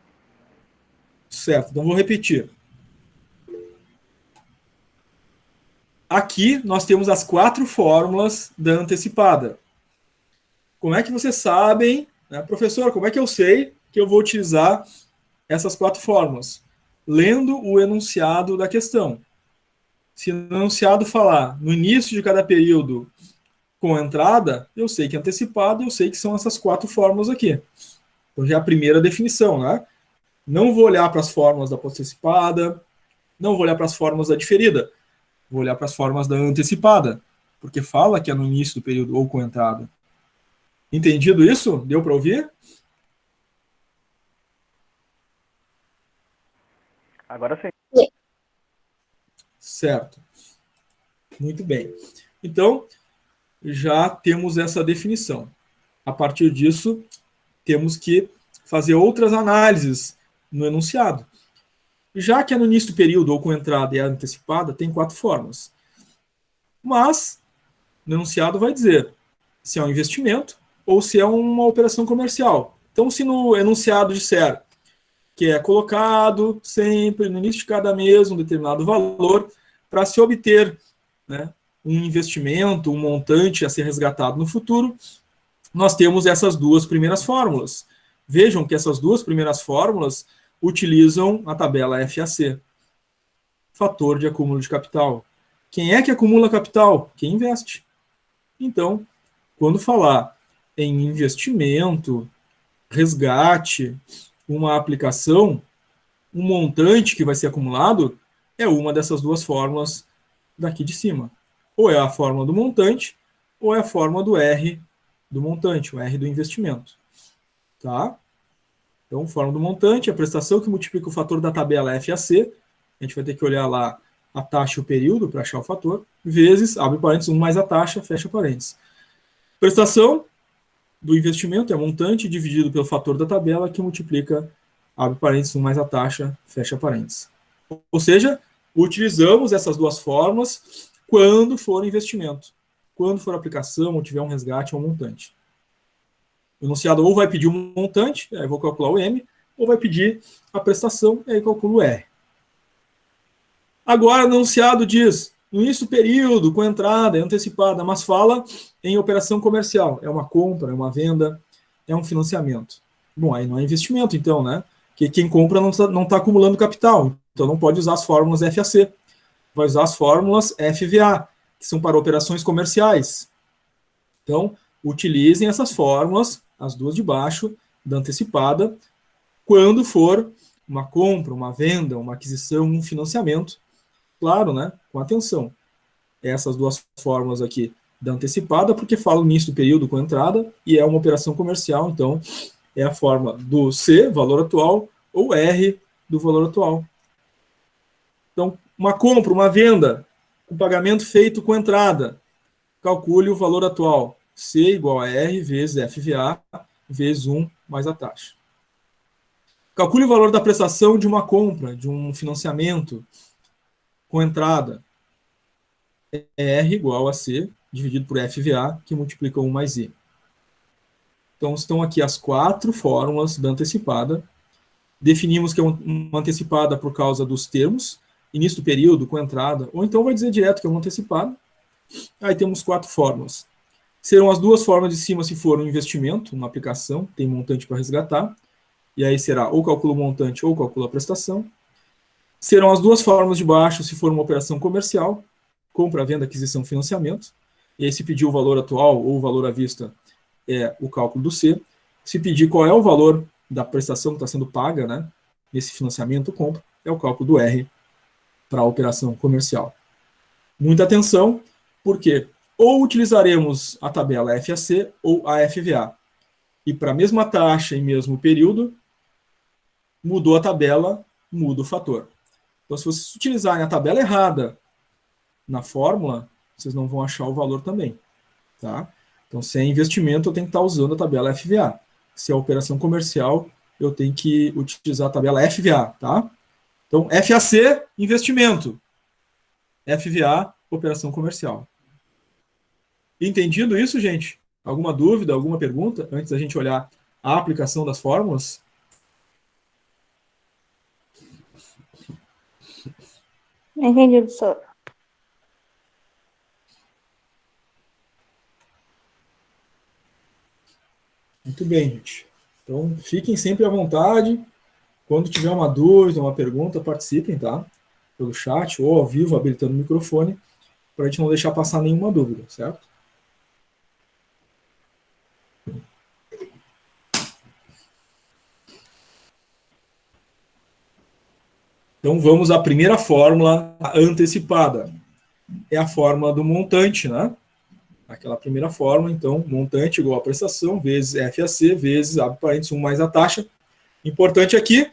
Certo, então vou repetir. Aqui nós temos as 4 fórmulas da antecipada. Como é que vocês sabem, né, professor, como é que eu sei que eu vou utilizar essas 4 fórmulas? Lendo o enunciado da questão. Se no enunciado falar no início de cada período com entrada, eu sei que é antecipado, eu sei que são essas 4 fórmulas aqui. Então já é a primeira definição, né? Não vou olhar para as fórmulas da antecipada, não vou olhar para as fórmulas da diferida, vou olhar para as fórmulas da antecipada, porque fala que é no início do período ou com entrada. Entendido isso? Deu para ouvir? Agora sim. Certo. Muito bem. Então, já temos essa definição. A partir disso, temos que fazer outras análises no enunciado. Já que é no início do período ou com entrada e é antecipada, tem 4 fórmulas. Mas, no enunciado vai dizer se é um investimento ou se é uma operação comercial. Então, se no enunciado disser que é colocado sempre no início de cada mês um determinado valor para se obter, né, um investimento, um montante a ser resgatado no futuro, nós temos essas 2 primeiras fórmulas. Vejam que essas 2 primeiras fórmulas utilizam a tabela FAC, fator de acúmulo de capital. Quem é que acumula capital? Quem investe. Então, quando falar em investimento, resgate, uma aplicação, um montante que vai ser acumulado é uma dessas 2 fórmulas daqui de cima. Ou é a fórmula do montante, ou é a fórmula do R do montante, o R do investimento. Tá? Então, fórmula do montante, a prestação que multiplica o fator da tabela FAC, a gente vai ter que olhar lá a taxa e o período para achar o fator, vezes, abre parênteses, 1 mais a taxa, fecha parênteses. Prestação do investimento é montante dividido pelo fator da tabela, que multiplica, abre parênteses, 1 mais a taxa, fecha parênteses. Ou seja, utilizamos essas 2 fórmulas quando for investimento. Quando for aplicação, ou tiver um resgate ou um montante. O enunciado ou vai pedir um montante, aí eu vou calcular o M, ou vai pedir a prestação, aí eu calculo o R. Agora, o enunciado diz, no início do período, com entrada, é antecipada, mas fala em operação comercial. É uma compra, é uma venda, é um financiamento. Bom, aí não é investimento, então, né? Porque quem compra não tá acumulando capital, então não pode usar as fórmulas FAC. Vai usar as fórmulas FVA, que são para operações comerciais. Então, utilizem essas fórmulas, as duas de baixo, da antecipada, quando for uma compra, uma venda, uma aquisição, um financiamento. Claro, né? Com atenção. Essas duas fórmulas aqui da antecipada, porque fala o início do período com entrada, e é uma operação comercial, então é a forma do C, valor atual, ou R, do valor atual. Então, uma compra, uma venda, com pagamento feito com entrada, calcule o valor atual. C igual a R vezes FVA, vezes 1 mais a taxa. Calcule o valor da prestação de uma compra, de um financiamento com entrada. R igual a C, dividido por FVA, que multiplica 1 mais I. Então, estão aqui as 4 fórmulas da antecipada. Definimos que é uma antecipada por causa dos termos, início do período, com entrada, ou então vai dizer direto que é uma antecipada. Aí temos 4 fórmulas. Serão as duas formas de cima se for um investimento, uma aplicação, tem montante para resgatar, e aí será ou calcula o montante ou calcula a prestação. Serão as duas formas de baixo se for uma operação comercial, compra, venda, aquisição, financiamento, e aí se pedir o valor atual ou o valor à vista é o cálculo do C. Se pedir qual é o valor da prestação que está sendo paga, né, nesse financiamento ou compra, é o cálculo do R para a operação comercial. Muita atenção, porque ou utilizaremos a tabela FAC ou a FVA. E para a mesma taxa e mesmo período, mudou a tabela, muda o fator. Então, se vocês utilizarem a tabela errada na fórmula, vocês não vão achar o valor também. Tá? Então, se é investimento, eu tenho que estar usando a tabela FVA. Se é operação comercial, eu tenho que utilizar a tabela FVA. Tá? Então, FAC, investimento. FVA, operação comercial. Entendido isso, gente? Alguma dúvida, alguma pergunta, antes da gente olhar a aplicação das fórmulas? Entendi, professor. Muito bem, gente. Então, fiquem sempre à vontade. Quando tiver uma dúvida, uma pergunta, participem, tá? Pelo chat ou ao vivo, habilitando o microfone, para a gente não deixar passar nenhuma dúvida, certo? Então, vamos à primeira fórmula antecipada. É a fórmula do montante, né? Aquela primeira fórmula, então, montante igual a prestação, vezes FAC, vezes, abre parênteses, 1 mais a taxa. Importante aqui,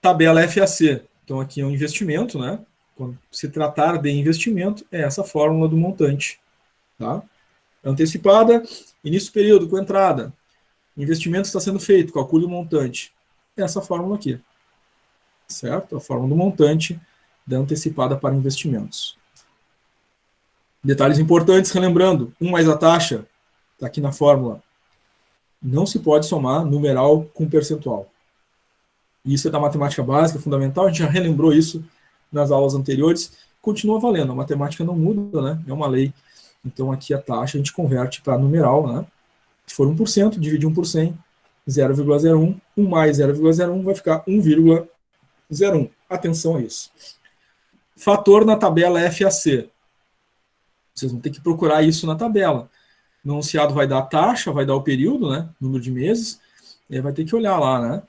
tabela FAC. Então, aqui é um investimento, né? Quando se tratar de investimento, é essa fórmula do montante. Tá? Antecipada, início do período, com entrada. Investimento está sendo feito, calcule o montante. Essa fórmula aqui. Certo? A fórmula do montante da antecipada para investimentos. Detalhes importantes, relembrando, 1 mais a taxa, está aqui na fórmula. Não se pode somar numeral com percentual. Isso é da matemática básica, fundamental, a gente já relembrou isso nas aulas anteriores, continua valendo, a matemática não muda, né? É uma lei. Então aqui a taxa a gente converte para numeral, né? Se for 1%, divide 1 por 100, 0,01, 1 mais 0,01 vai ficar 1,01. Atenção a isso. Fator na tabela FAC. Vocês vão ter que procurar isso na tabela. No enunciado vai dar a taxa, vai dar o período, né? Número de meses, e aí vai ter que olhar lá, né?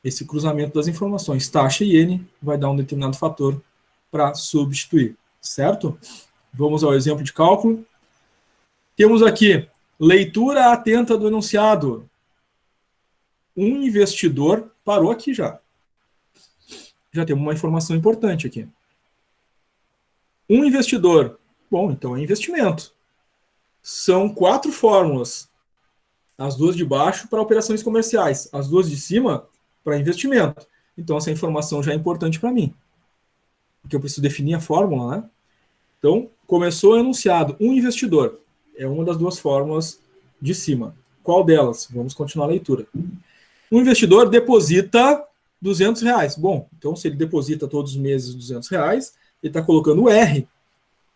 Esse cruzamento das informações. Taxa e N vai dar um determinado fator para substituir, certo? Vamos ao exemplo de cálculo. Temos aqui, leitura atenta do enunciado. Um investidor parou aqui já. Já temos uma informação importante aqui. Um investidor. Bom, então é investimento. São 4 fórmulas. As duas de baixo para operações comerciais. As duas de cima para investimento. Então essa informação já é importante para mim. Porque eu preciso definir a fórmula, né? Então, começou o enunciado. Um investidor. É uma das duas fórmulas de cima. Qual delas? Vamos continuar a leitura. Um investidor deposita R$200. Bom, então se ele deposita todos os meses R$200, ele está colocando o R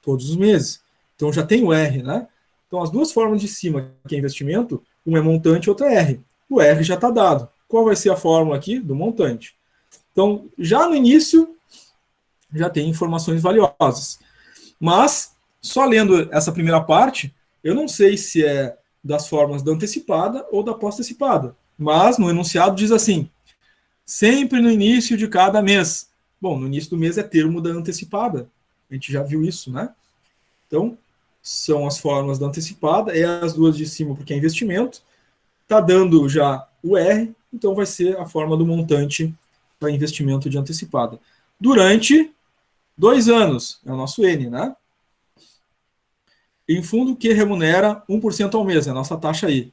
todos os meses. Então já tem o R, né? Então as duas formas de cima, que é investimento, uma é montante e outra é R. O R já está dado. qual vai ser a fórmula aqui do montante. Então, já no início, já tem informações valiosas. Mas, só lendo essa primeira parte, eu não sei se é das fórmulas da antecipada ou da pós-antecipada. Mas, no enunciado diz assim, sempre no início de cada mês. Bom, no início do mês é termo da antecipada. A gente já viu isso, né? Então, são as fórmulas da antecipada, é as duas de cima porque é investimento. Está dando já o R, então vai ser a forma do montante para investimento de antecipada. Durante 2 anos, é o nosso N, né? Em fundo que remunera 1% ao mês, é a nossa taxa aí.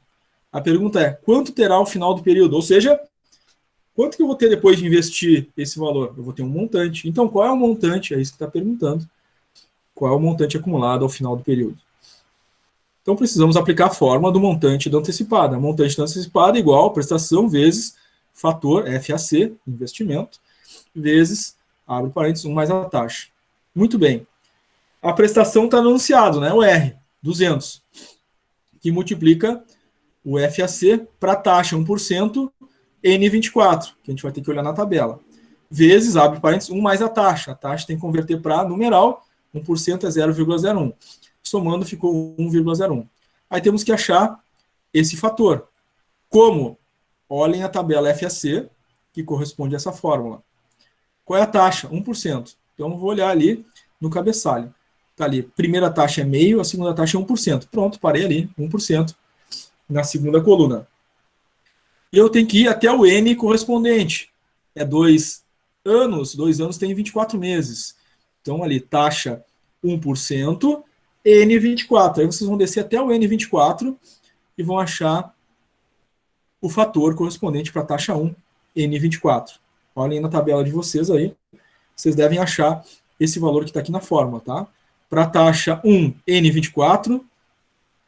A pergunta é, quanto terá ao final do período? Ou seja, quanto que eu vou ter depois de investir esse valor? Eu vou ter um montante. Então, qual é o montante? É isso que está perguntando. Qual é o montante acumulado ao final do período? Então, precisamos aplicar a fórmula do montante da antecipada. Montante da antecipada é igual a prestação vezes fator FAC, investimento, vezes, abre parênteses, 1 mais a taxa. Muito bem. A prestação está anunciado, né? O R, 200, que multiplica o FAC para a taxa 1%, N24, que a gente vai ter que olhar na tabela, vezes, abre parênteses, 1 mais a taxa. A taxa tem que converter para numeral, 1% é 0,01. Somando ficou 1,01. Aí temos que achar esse fator. Como? Olhem a tabela FAC, que corresponde a essa fórmula. Qual é a taxa? 1%. Então, vou olhar ali no cabeçalho. Está ali, primeira taxa é meio, a segunda taxa é 1%. Pronto, parei ali, 1% na segunda coluna. E eu tenho que ir até o N correspondente. É 2 anos, 2 anos tem 24 meses. Então, ali, taxa 1%, N24. Aí vocês vão descer até o N24 e vão achar o fator correspondente para a taxa 1, N24. Olhem na tabela de vocês aí. Vocês devem achar esse valor que está aqui na fórmula, tá? Para a taxa 1, N24,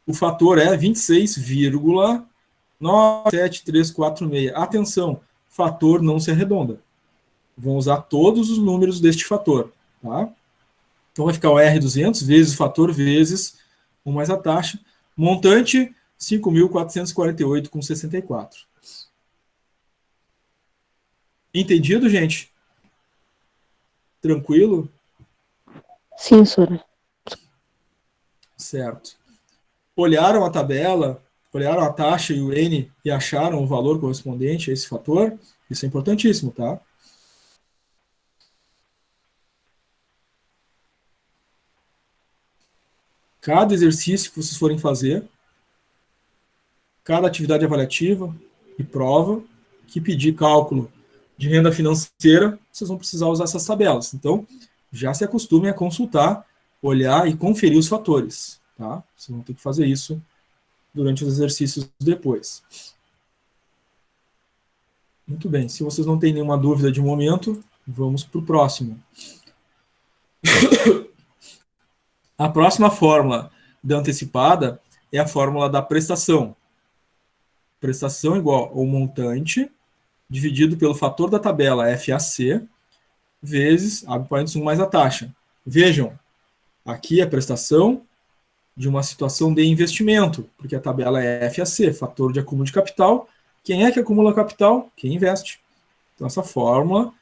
o fator é 26,97346. Atenção, fator não se arredonda. Vão usar todos os números deste fator, tá? Então vai ficar o R200 vezes o fator vezes 1 mais a taxa. Montante, 5.448,64. Entendido, gente? Tranquilo? Sim, senhora. Certo. Olharam a tabela, olharam a taxa e o N e acharam o valor correspondente a esse fator? Isso é importantíssimo, tá? Cada exercício que vocês forem fazer, cada atividade avaliativa e prova que pedir cálculo de renda financeira, vocês vão precisar usar essas tabelas. Então, já se acostumem a consultar, olhar e conferir os fatores, tá? Vocês vão ter que fazer isso durante os exercícios depois. Muito bem, se vocês não têm nenhuma dúvida de momento, vamos para o próximo. A próxima fórmula da antecipada é a fórmula da prestação. Prestação igual ao montante dividido pelo fator da tabela FAC vezes, abre parênteses, 1 mais a taxa. Vejam, aqui é a prestação de uma situação de investimento, porque a tabela é FAC, fator de acúmulo de capital. Quem é que acumula capital? Quem investe. Então, essa fórmula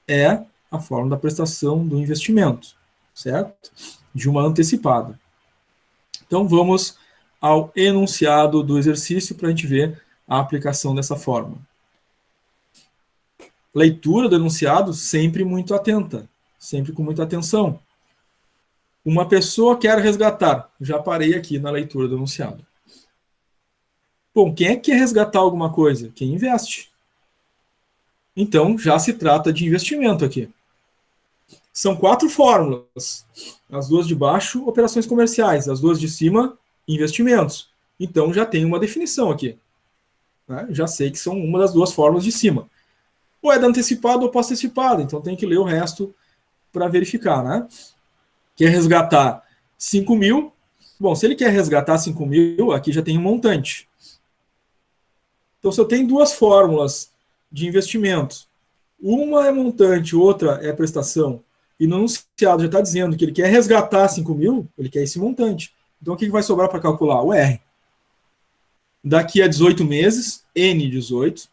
é a fórmula da prestação do investimento, certo? De uma antecipada. Então, vamos ao enunciado do exercício para a gente ver a aplicação dessa fórmula. Leitura do enunciado sempre muito atenta, sempre com muita atenção. Uma pessoa quer resgatar. Já parei aqui na leitura do enunciado. Bom, quem é que quer resgatar alguma coisa? Quem investe. Então, já se trata de investimento aqui. São 4 fórmulas. As duas de baixo, operações comerciais. As duas de cima, investimentos. Então, já tem uma definição aqui. Né? Já sei que são uma das duas fórmulas de cima. Ou é da antecipada ou pós-antecipada. Então, tem que ler o resto para verificar, né? Quer resgatar 5 mil. Bom, se ele quer resgatar 5 mil, aqui já tem um montante. Então, se eu tenho duas fórmulas de investimento, uma é montante, outra é prestação, e no enunciado já está dizendo que ele quer resgatar 5 mil, ele quer esse montante. Então, o que vai sobrar para calcular? O R. Daqui a 18 meses, N18,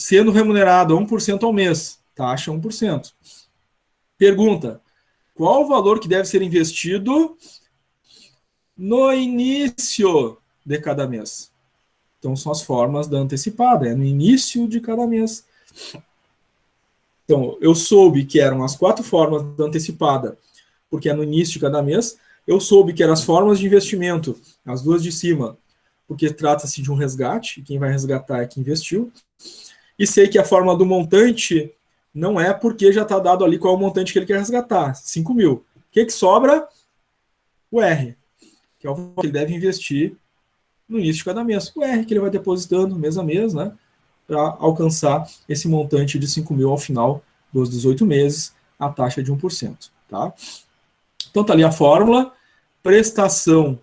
sendo remunerado a 1% ao mês, taxa 1%. Pergunta, qual o valor que deve ser investido no início de cada mês? Então, são as formas da antecipada, é no início de cada mês. Então, eu soube que eram as 4 formas da antecipada, porque é no início de cada mês. Eu soube que eram as formas de investimento, as 2 de cima, porque trata-se de um resgate, quem vai resgatar é quem investiu. E sei que a fórmula do montante não é porque já está dado ali qual é o montante que ele quer resgatar, 5 mil. O que sobra? O R, que é o valor que ele deve investir no início de cada mês. O R que ele vai depositando mês a mês, né, para alcançar esse montante de 5 mil ao final dos 18 meses, a taxa de 1%. Tá? Então está ali a fórmula, prestação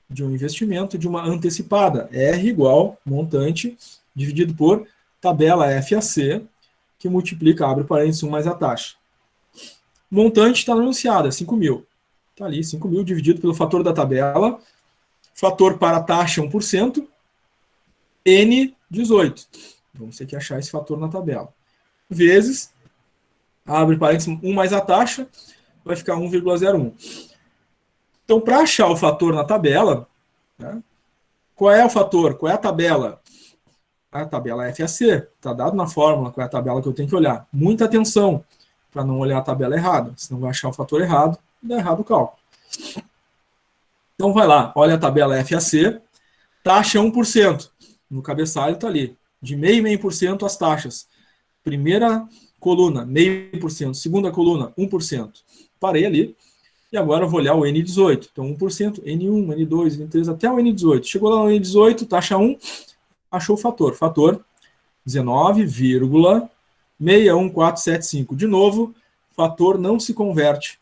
de um investimento de uma antecipada, R igual montante, dividido por tabela FAC, que multiplica, abre parênteses, 1 mais a taxa. Montante está anunciado, é 5 mil. Está ali, 5 mil dividido pelo fator da tabela, fator para a taxa 1%, N 18. Vamos ter que achar esse fator na tabela. Vezes, abre parênteses, 1 mais a taxa, vai ficar 1,01. Então, para achar o fator na tabela, né, qual é o fator? Qual é a tabela? A tabela FAC. Está dado na fórmula qual é a tabela que eu tenho que olhar. Muita atenção para não olhar a tabela errada, senão vai achar o fator errado e dá errado o cálculo. Então, vai lá, olha a tabela FAC, taxa 1%. No cabeçalho está ali, de 0,5% as taxas. Primeira coluna, 0,5%. Segunda coluna, 1%. Parei ali. E agora eu vou olhar o N18. Então, 1%, N1, N2, N3, até o N18. Chegou lá no N18, taxa 1, achou o fator. Fator 19,61475. De novo, fator não se converte.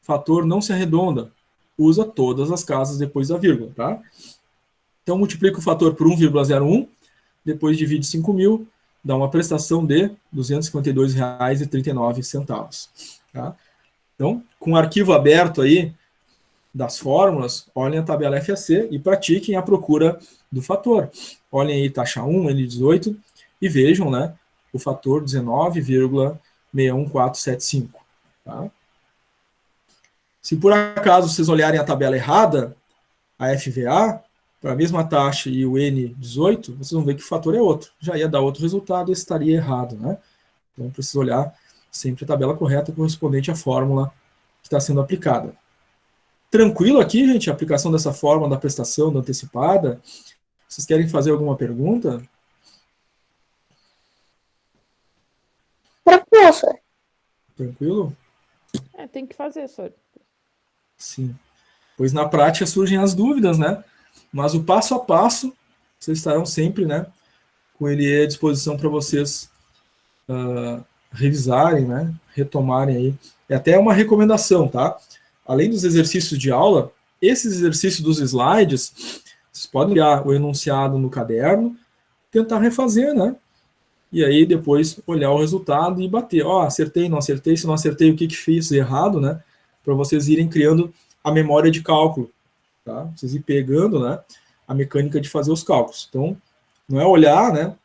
Fator não se arredonda. Usa todas as casas depois da vírgula, tá? Então, multiplica o fator por 1,01, depois divide 5 mil, dá uma prestação de R$ 252,39. Tá? Então, com o arquivo aberto aí das fórmulas, olhem a tabela FAC e pratiquem a procura do fator. Olhem aí taxa 1, N18 e vejam, né, o fator 19,61475. Tá? Se por acaso vocês olharem a tabela errada, a FVA, para a mesma taxa e o N18, vocês vão ver que o fator é outro. Já ia dar outro resultado e estaria errado, né? Então, precisa olhar sempre a tabela correta correspondente à fórmula que está sendo aplicada. Tranquilo aqui, gente, a aplicação dessa fórmula da prestação, da antecipada? Vocês querem fazer alguma pergunta? Tranquilo, senhor. Tranquilo? Tem que fazer, senhor. Sim. Pois na prática surgem as dúvidas, né? Mas o passo a passo, vocês estarão sempre, né, com ele à disposição para vocês revisarem, né, retomarem aí. É até uma recomendação, tá? Além dos exercícios de aula, esses exercícios dos slides, vocês podem olhar o enunciado no caderno, tentar refazer, né? E aí depois olhar o resultado e bater. Ó, acertei, não acertei, se não acertei, o que fiz errado, né? Para vocês irem criando a memória de cálculo. Tá? Vocês ir pegando, né, a mecânica de fazer os cálculos. Então, não é olhar, né,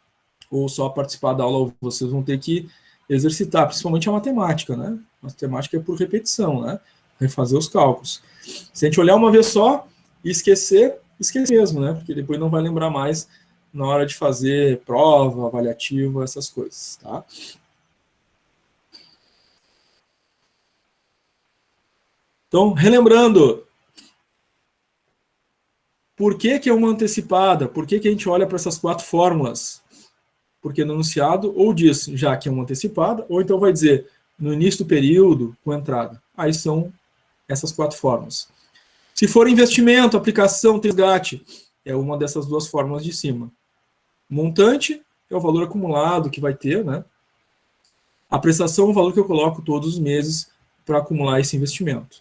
ou só participar da aula, vocês vão ter que exercitar, principalmente a matemática, né? A matemática é por repetição, né? Refazer os cálculos. Se a gente olhar uma vez só e esquecer mesmo, né? Porque depois não vai lembrar mais na hora de fazer prova, avaliativa, essas coisas, tá? Então, relembrando, por que é uma antecipada? Por que a gente olha para essas 4 fórmulas? Porque no enunciado, ou diz já que é uma antecipada, ou então vai dizer no início do período, com entrada. Aí são essas 4 fórmulas. Se for investimento, aplicação, resgate, é uma dessas 2 fórmulas de cima. Montante é o valor acumulado que vai ter, né? A prestação é o valor que eu coloco todos os meses para acumular esse investimento.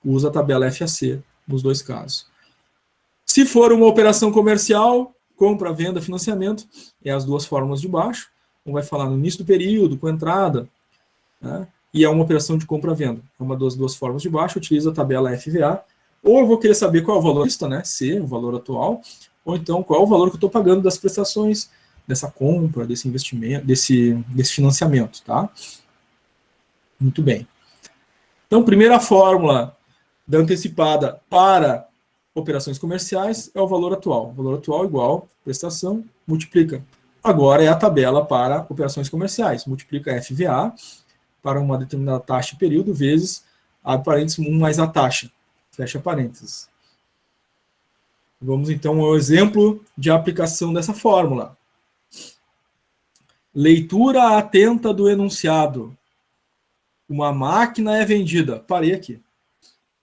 Usa a tabela FAC nos 2 casos. Se for uma operação comercial, compra, venda, financiamento, é as 2 fórmulas de baixo. Um vai falar no início do período, com entrada, né? E é uma operação de compra-venda. É uma das 2 fórmulas de baixo, utiliza a tabela FVA. Ou eu vou querer saber qual é o valor, né? C, o valor atual, ou então qual é o valor que eu estou pagando das prestações, dessa compra, desse investimento, desse financiamento, tá? Muito bem. Então, primeira fórmula da antecipada para operações comerciais é o valor atual. O valor atual igual prestação, multiplica. Agora é a tabela para operações comerciais. Multiplica FVA para uma determinada taxa e período, vezes, abre parênteses, 1 mais a taxa. Fecha parênteses. Vamos, então, ao exemplo de aplicação dessa fórmula. Leitura atenta do enunciado. Uma máquina é vendida. Parei aqui.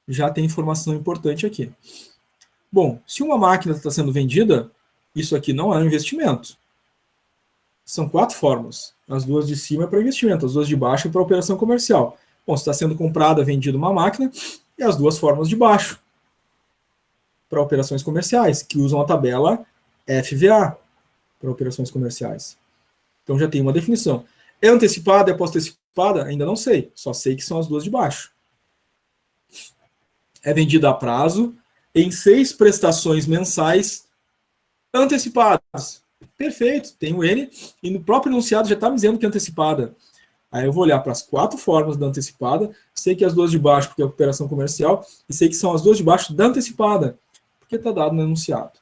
Já tem informação importante aqui. Bom, se uma máquina está sendo vendida, isso aqui não é um investimento. São 4 fórmulas. As duas de cima é para investimento, as duas de baixo é para operação comercial. Bom, se está sendo comprada, vendida uma máquina, e as duas fórmulas de baixo para operações comerciais, que usam a tabela FVA para operações comerciais. Então já tem uma definição. É antecipada, é pós-antecipada? Ainda não sei. Só sei que são as duas de baixo. É vendida a prazo em 6 prestações mensais antecipadas. Perfeito, tem o N, e no próprio enunciado já está me dizendo que é antecipada. Aí eu vou olhar para as 4 fórmulas da antecipada, sei que as duas de baixo, porque é operação comercial, e sei que são as duas de baixo da antecipada, porque está dado no enunciado.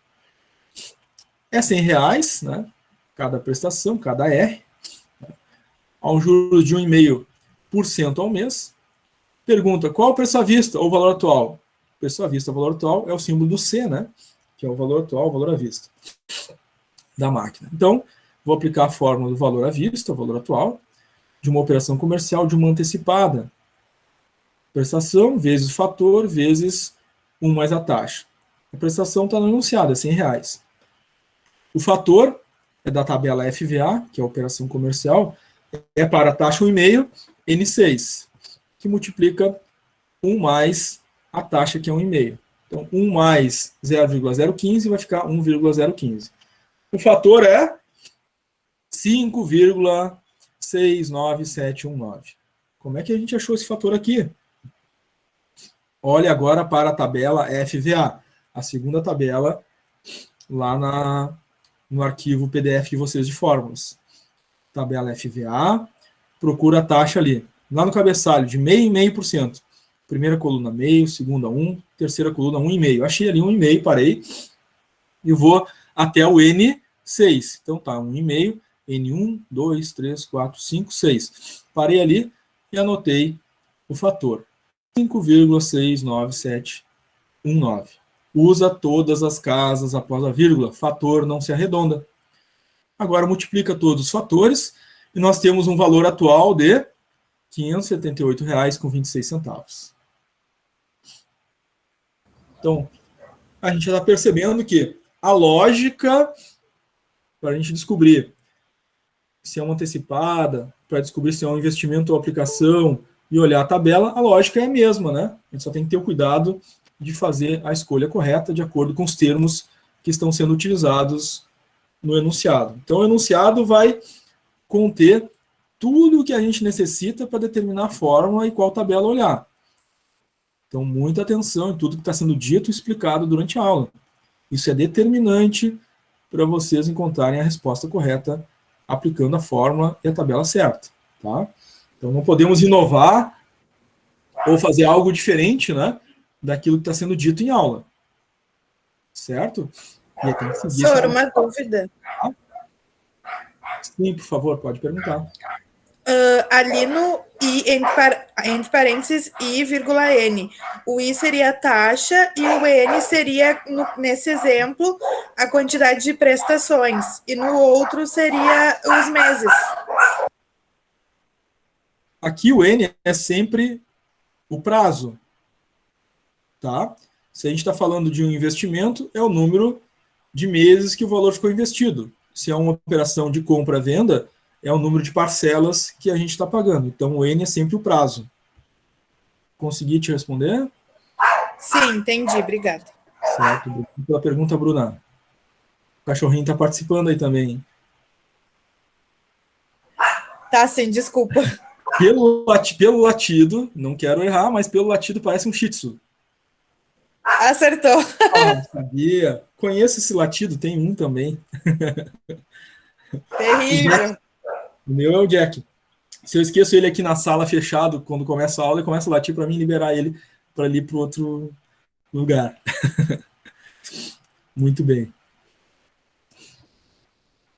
É R$100, né? Cada prestação, cada R, a um juros de 1,5% ao mês. Pergunta, qual é o preço à vista ou valor atual? Preço à vista, valor atual, é o símbolo do C, né? Que é o valor atual, o valor à vista da máquina. Então, vou aplicar a fórmula do valor à vista, o valor atual, de uma operação comercial, de uma antecipada. Prestação vezes o fator, vezes 1 mais a taxa. A prestação está no enunciado, é R$100. O fator é da tabela FVA, que é a operação comercial, é para a taxa 1,5, N6, que multiplica 1 mais a taxa, que é 1,5. Então, 1 mais 0,015 vai ficar 1,015. O fator é 5,69719. Como é que a gente achou esse fator aqui? Olhe agora para a tabela FVA, a segunda tabela lá no arquivo PDF de vocês de fórmulas. Tabela FVA, procura a taxa ali. Lá no cabeçalho, de 0,5%. Primeira coluna, meio, segunda, 1, terceira coluna, 1,5. Achei ali 1,5, parei. E vou até o N6. Então tá, 1,5, N1, 2, 3, 4, 5, 6. Parei ali e anotei o fator. 5,69719. Usa todas as casas após a vírgula. Fator não se arredonda. Agora multiplica todos os fatores e nós temos um valor atual de R$ 578,26. Então, a gente já está percebendo que a lógica para a gente descobrir se é uma antecipada, para descobrir se é um investimento ou aplicação e olhar a tabela, a lógica é a mesma, né? A gente só tem que ter o cuidado de fazer a escolha correta de acordo com os termos que estão sendo utilizados no enunciado. Então, o enunciado vai conter tudo o que a gente necessita para determinar a fórmula e qual tabela olhar. Então, muita atenção em tudo que está sendo dito e explicado durante a aula. Isso é determinante para vocês encontrarem a resposta correta aplicando a fórmula e a tabela certa. Tá? Então, não podemos inovar ou fazer algo diferente, né, daquilo que está sendo dito em aula. Certo? E tem que seguir. Professor, uma dúvida. Sim, por favor, pode perguntar. Ali no I, entre parênteses, I, vírgula N. O I seria a taxa e o N seria, nesse exemplo, a quantidade de prestações. E no outro seria os meses. Aqui o N é sempre o prazo. Tá? Se a gente está falando de um investimento, é o número de meses que o valor ficou investido. Se é uma operação de compra-venda, é o número de parcelas que a gente está pagando. Então, o N é sempre o prazo. Consegui te responder? Sim, entendi. Obrigada. Certo. Obrigado pela pergunta, Bruna. O cachorrinho está participando aí também. Tá, sim, desculpa. Pelo latido, não quero errar, mas pelo latido parece um shih tzu. Acertou. Sabia. Conheço esse latido, tem um também. Terrível. O meu é o Jack. Se eu esqueço ele aqui na sala fechado, quando começa a aula, ele começa a latir para mim liberar ele para ir para outro lugar. Muito bem.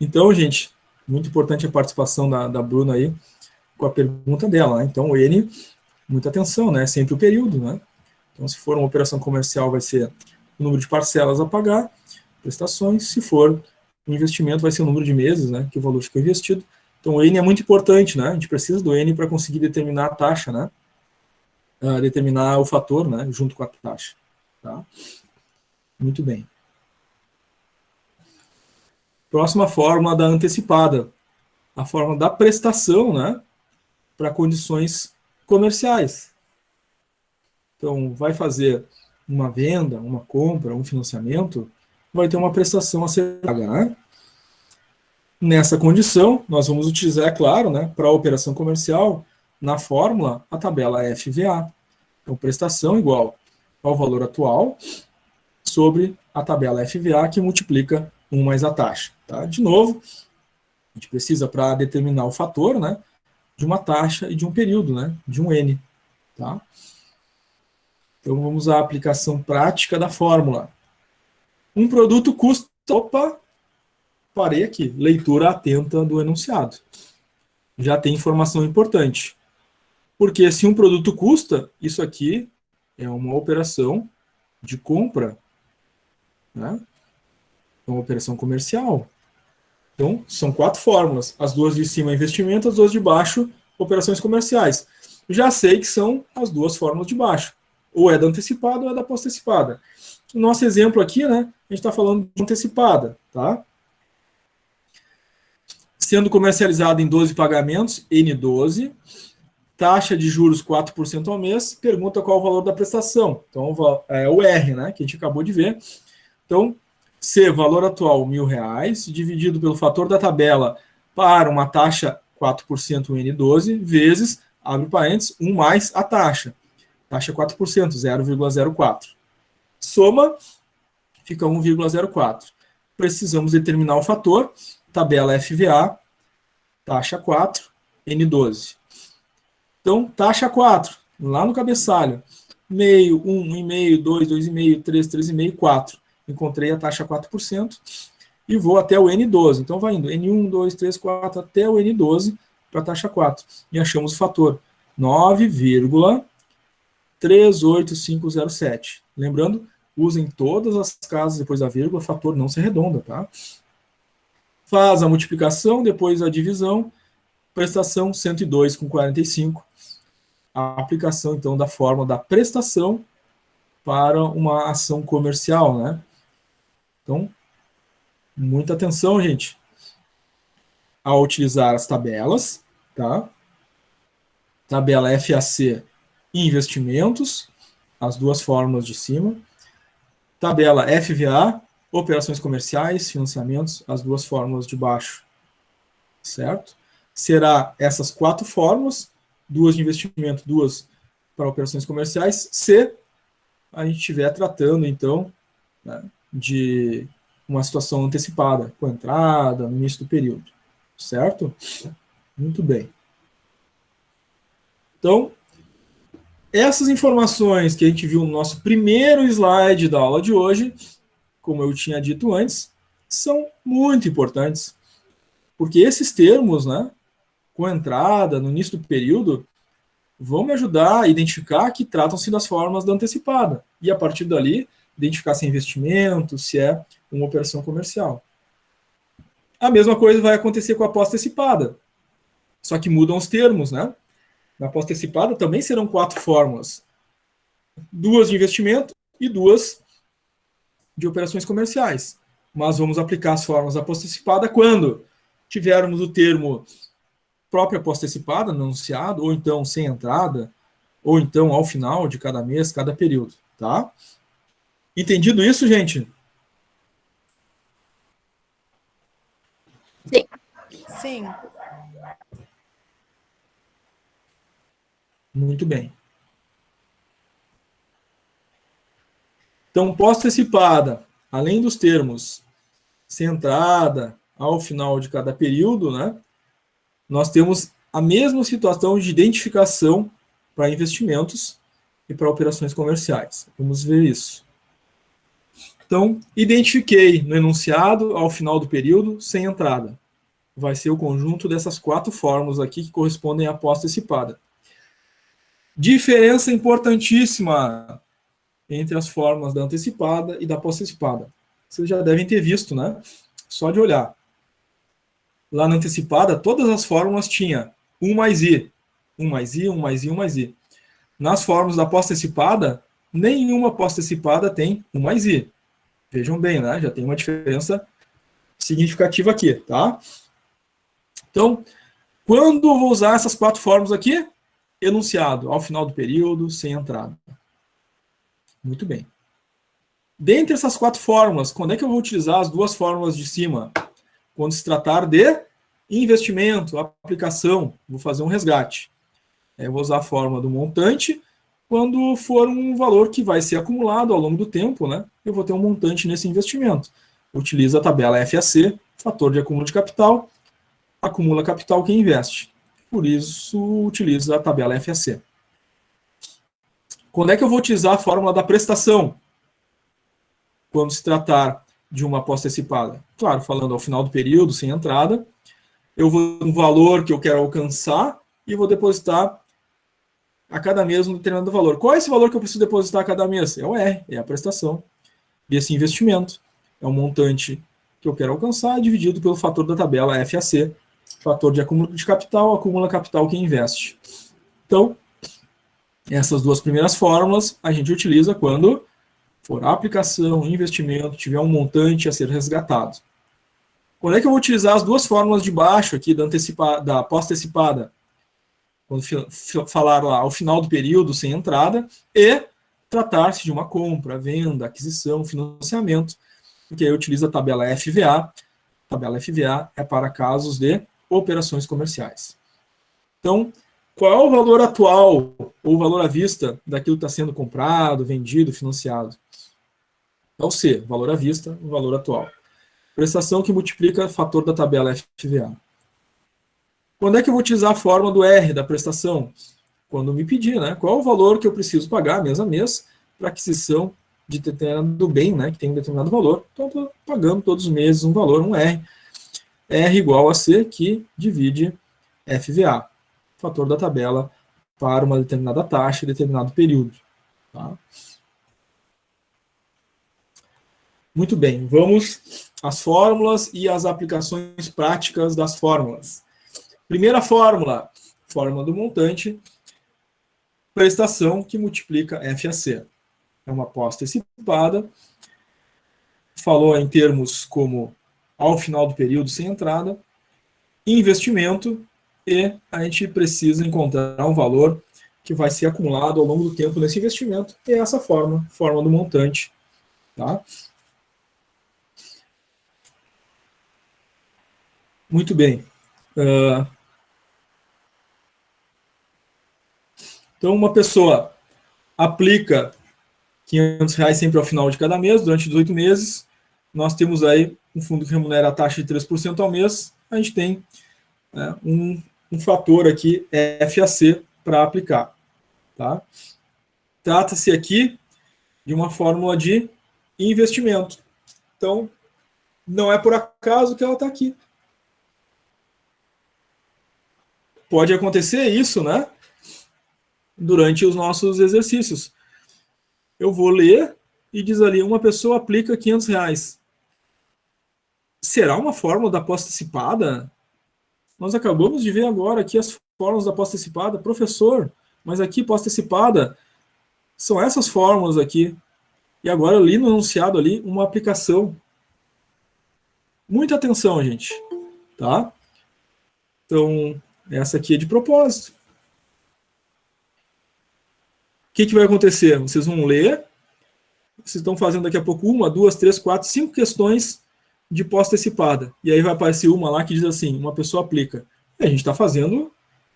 Então, gente, muito importante a participação da Bruna aí com a pergunta dela, né? Então, o N, muita atenção, né? Sempre o período, né? Então, se for uma operação comercial, vai ser o número de parcelas a pagar, prestações. Se for um investimento, vai ser o número de meses, né? Que o valor ficou investido. Então, o N é muito importante, né? A gente precisa do N para conseguir determinar a taxa, né? Determinar o fator, né? Junto com a taxa. Tá? Muito bem. Próxima forma da antecipada. A forma da prestação, né? Para condições comerciais. Então, vai fazer uma venda, uma compra, um financiamento, vai ter uma prestação a ser paga, né? Nessa condição, nós vamos utilizar, é claro, né, para a operação comercial, na fórmula, a tabela FVA. Então, prestação igual ao valor atual sobre a tabela FVA, que multiplica 1 mais a taxa. Tá? De novo, a gente precisa, para determinar o fator, né, de uma taxa e de um período, né, de um N. Tá? Então, vamos à aplicação prática da fórmula. Um produto custa... Opa! Parei aqui. Leitura atenta do enunciado. Já tem informação importante. Porque se um produto custa, isso aqui é uma operação de compra, né? É uma operação comercial. Então, são 4 fórmulas. As duas de cima, investimento, as duas de baixo, operações comerciais. Já sei que são as 2 fórmulas de baixo. Ou é da antecipada ou é da pós-antecipada. No nosso exemplo aqui, né, a gente está falando de antecipada, tá? Sendo comercializado em 12 pagamentos, N12, taxa de juros 4% ao mês, pergunta qual o valor da prestação. Então, é o R, né, que a gente acabou de ver. Então, C, valor atual, R$1.000, dividido pelo fator da tabela para uma taxa 4% N12, vezes, abre parênteses, 1 mais a taxa. Taxa 4%, 0,04. Soma, fica 1,04. Precisamos determinar o fator, tabela FVA, taxa 4, N12. Então, taxa 4, lá no cabeçalho, meio, 1,5, 2, 2,5, 3, 3,5, 4. Encontrei a taxa 4% e vou até o N12. Então, vai indo N1, 2, 3, 4, até o N12 para a taxa 4. E achamos o fator 9,38507. Lembrando, usem todas as casas depois da vírgula, fator não se arredonda, tá? Faz a multiplicação, depois a divisão, prestação 102,45. A aplicação, então, da fórmula da prestação para uma ação comercial, né? Então, muita atenção, gente, ao utilizar as tabelas, tá? Tabela FAC, investimentos, as 2 fórmulas de cima. Tabela FVA, operações comerciais, financiamentos, as 2 fórmulas de baixo. Certo? Será essas 4 fórmulas, 2 de investimento, 2 para operações comerciais, se a gente estiver tratando, então, né, de uma situação antecipada, com entrada, no início do período. Certo? Muito bem. Então, essas informações que a gente viu no nosso primeiro slide da aula de hoje, como eu tinha dito antes, são muito importantes, porque esses termos, né, com entrada, no início do período, vão me ajudar a identificar que tratam-se das formas da antecipada, e a partir dali, identificar se é investimento, se é uma operação comercial. A mesma coisa vai acontecer com a pós-antecipada, só que mudam os termos, né? Na pós-antecipada também serão 4 fórmulas. 2 de investimento e 2 de operações comerciais. Mas vamos aplicar as fórmulas da pós-antecipada quando tivermos o termo própria pós-antecipada, anunciado, ou então sem entrada, ou então ao final de cada mês, cada período. Tá? Entendido isso, gente? Sim. Sim. Muito bem. Então, pós-antecipada, além dos termos sem entrada, ao final de cada período, né, nós temos a mesma situação de identificação para investimentos e para operações comerciais. Vamos ver isso. Então, identifiquei no enunciado ao final do período sem entrada. Vai ser o conjunto dessas 4 fórmulas aqui que correspondem à aposta antecipada. Diferença importantíssima entre as fórmulas da antecipada e da pós-antecipada. Vocês já devem ter visto, né? Só de olhar. Lá na antecipada, todas as fórmulas tinham 1 mais I. 1 mais I, 1 mais I, 1 mais I. Nas fórmulas da pós-antecipada, nenhuma pós-antecipada tem 1 mais I. Vejam bem, né? Já tem uma diferença significativa aqui, tá? Então, quando eu vou usar essas 4 fórmulas aqui? Enunciado, ao final do período, sem entrada. Muito bem. Dentre essas 4 fórmulas, quando é que eu vou utilizar as 2 fórmulas de cima? Quando se tratar de investimento, aplicação, vou fazer um resgate. Eu vou usar a fórmula do montante quando for um valor que vai ser acumulado ao longo do tempo, né? Eu vou ter um montante nesse investimento. Utiliza a tabela FAC, fator de acúmulo de capital, acumula capital quem investe. Por isso, utiliza a tabela FAC. Quando é que eu vou utilizar a fórmula da prestação? Quando se tratar de uma aposta antecipada. Claro, falando ao final do período, sem entrada, eu vou ter um valor que eu quero alcançar e vou depositar a cada mês um determinado valor. Qual é esse valor que eu preciso depositar a cada mês? É o R, é a prestação desse investimento. É um montante que eu quero alcançar, dividido pelo fator da tabela FAC, fator de acúmulo de capital, acumula capital quem investe. Então, essas 2 primeiras fórmulas a gente utiliza quando for a aplicação, investimento, tiver um montante a ser resgatado. Quando é que eu vou utilizar as 2 fórmulas de baixo aqui da pós-antecipada? Quando falar lá ao final do período, sem entrada, e tratar-se de uma compra, venda, aquisição, financiamento, porque aí eu utilizo a tabela FVA. A tabela FVA é para casos de operações comerciais. Então, qual é o valor atual, ou o valor à vista, daquilo que está sendo comprado, vendido, financiado? É o C, valor à vista, o valor atual. Prestação que multiplica o fator da tabela FVA. Quando é que eu vou utilizar a fórmula do R, da prestação? Quando me pedir, né? Qual é o valor que eu preciso pagar mês a mês para aquisição de determinado bem, né? Que tem um determinado valor. Então, estou pagando todos os meses um valor, um R. R igual a C, que divide FVA, fator da tabela para uma determinada taxa, determinado período. Tá? Muito bem, vamos às fórmulas e às aplicações práticas das fórmulas. Primeira fórmula, fórmula do montante, prestação que multiplica FAC. É uma aposta antecipada, falou em termos como ao final do período sem entrada, investimento, e a gente precisa encontrar um valor que vai ser acumulado ao longo do tempo nesse investimento, e é essa forma do montante. Tá? Muito bem. Então, uma pessoa aplica R$500 sempre ao final de cada mês, durante 18 meses. Nós temos aí um fundo que remunera a taxa de 3% ao mês. A gente tem um fator aqui, FAC, para aplicar. Tá? Trata-se aqui de uma fórmula de investimento. Então, não é por acaso que ela está aqui. Pode acontecer isso, né? Durante os nossos exercícios. Eu vou ler e diz ali, uma pessoa aplica R$500. Será uma fórmula da aposta antecipada? Nós acabamos de ver agora aqui as fórmulas da aposta antecipada. Professor, mas aqui aposta antecipada são essas fórmulas aqui. E agora eu li no enunciado ali uma aplicação. Muita atenção, gente. Tá? Então, essa aqui é de propósito. O que vai acontecer? Vocês vão ler, vocês estão fazendo daqui a pouco 1, 2, 3, 4, 5 questões de pós antecipada. E aí vai aparecer uma lá que diz assim, uma pessoa aplica. E a gente está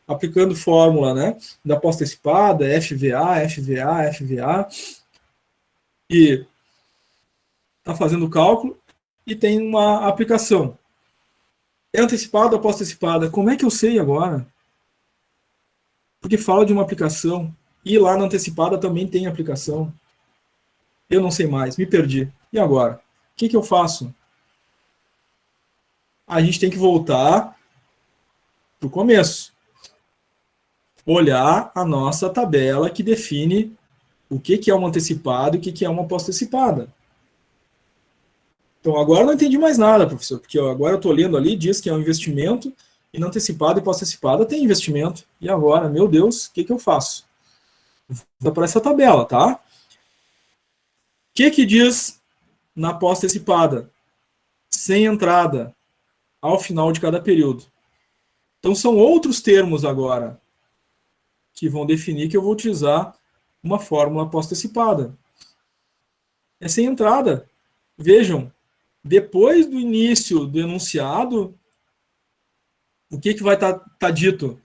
aplicando fórmula, né, da pós antecipada, FVA, FVA, FVA, e está fazendo o cálculo e tem uma aplicação. É antecipada ou pós-antecipada? Como é que eu sei agora? Porque fala de uma aplicação, e lá na antecipada também tem aplicação. Eu não sei mais, me perdi. E agora? O que eu faço? A gente tem que voltar para o começo. Olhar a nossa tabela que define o que é uma antecipada e o que é uma pós-antecipada. Então, agora eu não entendi mais nada, professor, porque agora eu estou lendo ali, diz que é um investimento, e na antecipada e pós-antecipada tem investimento. E agora, meu Deus, o que eu faço? Vou para essa tabela, tá? O que diz na pós-antecipada? Sem entrada, ao final de cada período. Então, são outros termos agora que vão definir que eu vou utilizar uma fórmula pós-antecipada. É sem entrada. Vejam, depois do início do enunciado, o que vai estar dito?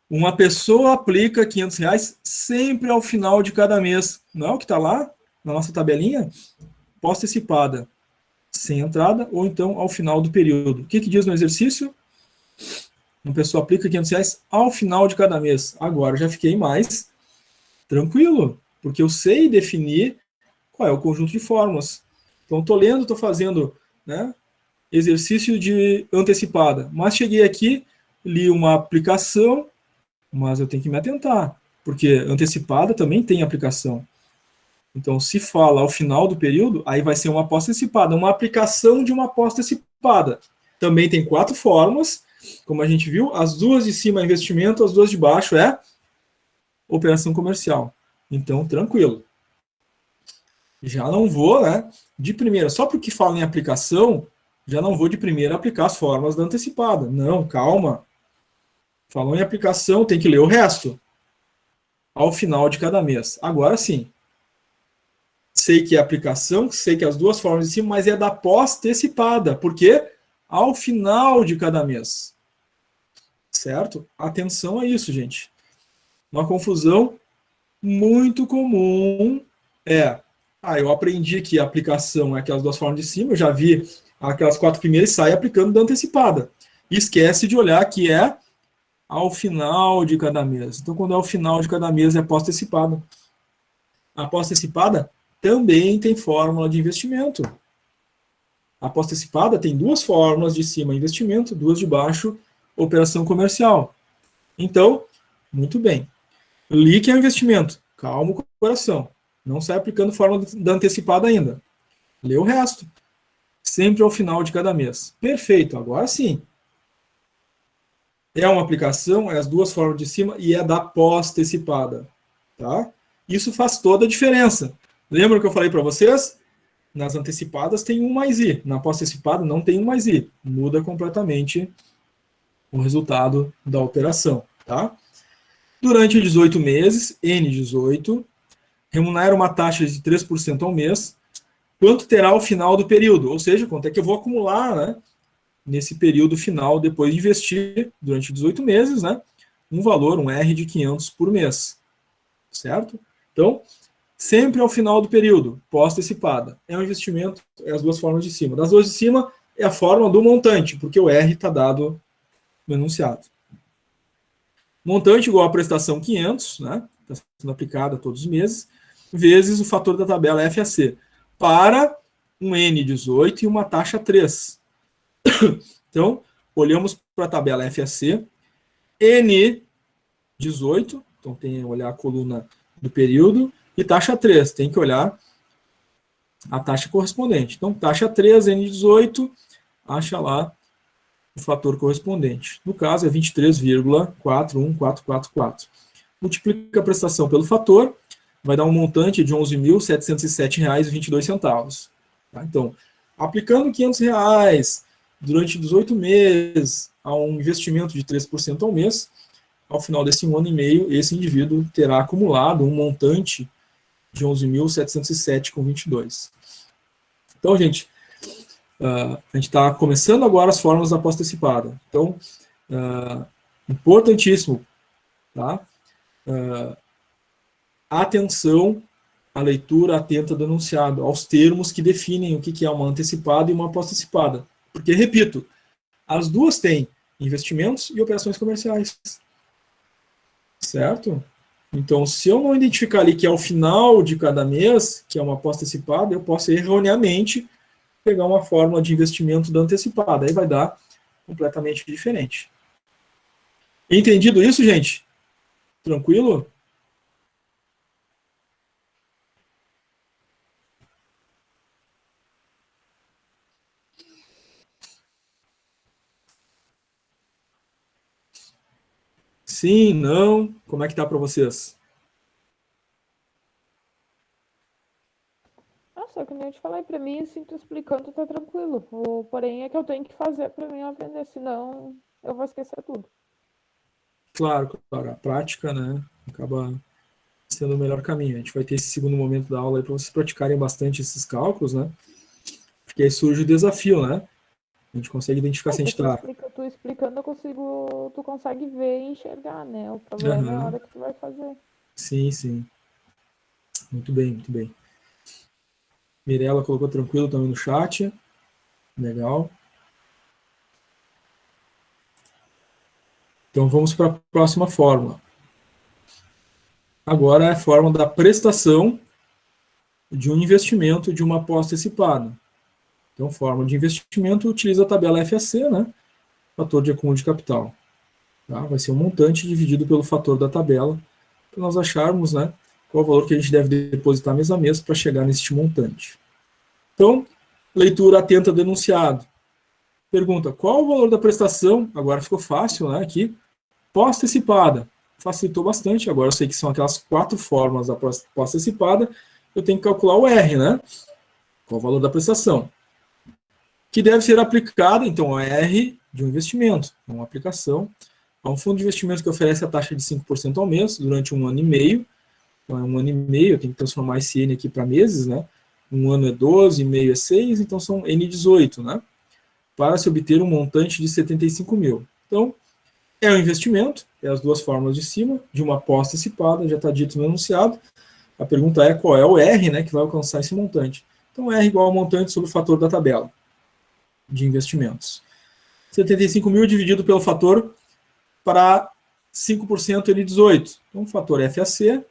Uma pessoa aplica R$500 sempre ao final de cada mês. Não é o que está lá na nossa tabelinha? Pós-antecipada. Sem entrada, ou então ao final do período. O que diz no exercício? Uma pessoa aplica R$500 ao final de cada mês. Agora já fiquei mais tranquilo, porque eu sei definir qual é o conjunto de fórmulas. Então, estou lendo, estou fazendo, né, exercício de antecipada. Mas cheguei aqui, li uma aplicação, mas eu tenho que me atentar, porque antecipada também tem aplicação. Então, se fala ao final do período, aí vai ser uma pós-antecipada, uma aplicação de uma pós-antecipada. Também tem 4 fórmulas, como a gente viu, as duas de cima é investimento, as duas de baixo é operação comercial. Então, tranquilo. Já não vou, né, de primeira, só porque fala em aplicação, já não vou de primeira aplicar as fórmulas da antecipada. Não, calma. Falou em aplicação, tem que ler o resto. Ao final de cada mês. Agora sim. Sei que é aplicação, sei que as duas fórmulas de cima, mas é da pós-antecipada. Por quê? Ao final de cada mês. Certo? Atenção a isso, gente. Uma confusão muito comum é... eu aprendi que a aplicação é aquelas duas fórmulas de cima, eu já vi aquelas 4 primeiras e sai aplicando da antecipada. E esquece de olhar que é ao final de cada mês. Então, quando é ao final de cada mês, é pós-antecipada. A pós-antecipada também tem fórmula de investimento. A pós-antecipada tem 2 fórmulas, de cima investimento, 2 de baixo operação comercial. Então, muito bem. Li que é investimento. Calma o coração. Não sai aplicando fórmula da antecipada ainda. Lê o resto. Sempre ao final de cada mês. Perfeito, agora sim. É uma aplicação, é as 2 fórmulas de cima e é da pós-antecipada. Tá? Isso faz toda a diferença. Lembra que eu falei para vocês? Nas antecipadas tem 1 mais I. Na pós-antecipada não tem 1 mais I. Muda completamente o resultado da operação. Tá? Durante 18 meses, N18, remunera uma taxa de 3% ao mês, quanto terá ao final do período? Ou seja, quanto é que eu vou acumular, né, nesse período final, depois de investir durante 18 meses, né, um valor, um R de 500 por mês. Certo? Então, sempre ao final do período, pós-antecipada. É um investimento, é as 2 fórmulas de cima. Das 2 de cima é a fórmula do montante, porque o R está dado no enunciado. Montante igual a prestação 500, né, está sendo aplicada todos os meses, vezes o fator da tabela FAC, para um N18 e uma taxa 3. Então, olhamos para a tabela FAC, N18, então tem que olhar a coluna do período, e taxa 3, tem que olhar a taxa correspondente. Então, taxa 3, N18, acha lá o fator correspondente. No caso, é 23,41444. Multiplica a prestação pelo fator, vai dar um montante de R$ 11.707,22. Tá? Então, aplicando R$ 500 durante 18 meses a um investimento de 3% ao mês, ao final desse 1 ano e meio, esse indivíduo terá acumulado um montante de 11.707,22. Então, gente, a gente está começando agora as fórmulas da pós-antecipada. Então, importantíssimo, tá? Atenção à leitura atenta do enunciado, aos termos que definem o que é uma antecipada e uma pós-antecipada. Porque, repito, as duas têm investimentos e operações comerciais. Certo? Então, se eu não identificar ali que é o final de cada mês, que é uma aposta antecipada, eu posso erroneamente pegar uma fórmula de investimento da antecipada. Aí vai dar completamente diferente. Entendido isso, gente? Tranquilo? Sim, não? Como é que tá para vocês? Nossa, como eu te falei, pra mim, assim, tu explicando, tá tranquilo. O porém é que eu tenho que fazer pra mim aprender, senão eu vou esquecer tudo. Claro, claro. A prática, né, acaba sendo o melhor caminho. A gente vai ter esse segundo momento da aula aí para vocês praticarem bastante esses cálculos, né? Porque aí surge o desafio, né? A gente consegue identificar se a gente está... Tu explicando, tu consegue ver e enxergar, né? O problema é a hora que tu vai fazer. Sim, sim. Muito bem, muito bem. Mirella colocou tranquilo também no chat. Legal. Então vamos para a próxima fórmula. Agora é a fórmula da prestação de um investimento de uma aposta antecipada. Então, fórmula de investimento utiliza a tabela FAC, né? Fator de acúmulo de capital. Tá? Vai ser um montante dividido pelo fator da tabela, para nós acharmos, né, qual o valor que a gente deve depositar mês a mês para chegar neste montante. Então, leitura atenta do enunciado. Pergunta, qual o valor da prestação? Agora ficou fácil, né, aqui. Pós-antecipada. Facilitou bastante. Agora eu sei que são aquelas 4 formas da pós-antecipada. Eu tenho que calcular o R, né? Qual o valor da prestação? Que deve ser aplicada, então, a R de um investimento. Uma aplicação a um fundo de investimento que oferece a taxa de 5% ao mês durante 1 ano e meio. Então, é 1 ano e meio, eu tenho que transformar esse N aqui para meses, né? 1 ano é 12, meio é 6, então são N18, né? Para se obter um montante de 75 mil. Então, é um investimento, é as duas formas de cima, de uma aposta antecipada, já está dito no enunciado. A pergunta é qual é o R, né, que vai alcançar esse montante. Então, R igual ao montante sobre o fator da tabela de investimentos. 75 mil dividido pelo fator para 5% N18. Então, fator FAC.